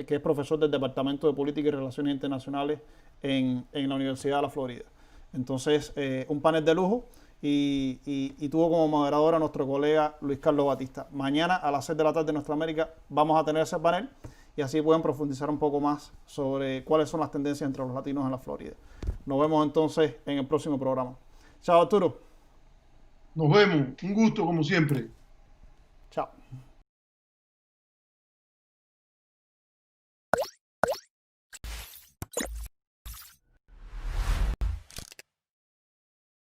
que es profesor del Departamento de Política y Relaciones Internacionales en la Universidad de la Florida. Entonces, un panel de lujo y tuvo como moderador a nuestro colega Luis Carlos Batista. Mañana a las 6 de la tarde en Nuestra América vamos a tener ese panel y así pueden profundizar un poco más sobre cuáles son las tendencias entre los latinos en la Florida. Nos vemos entonces en el próximo programa. Chao, Arturo. Nos vemos. Un gusto como siempre. Chao.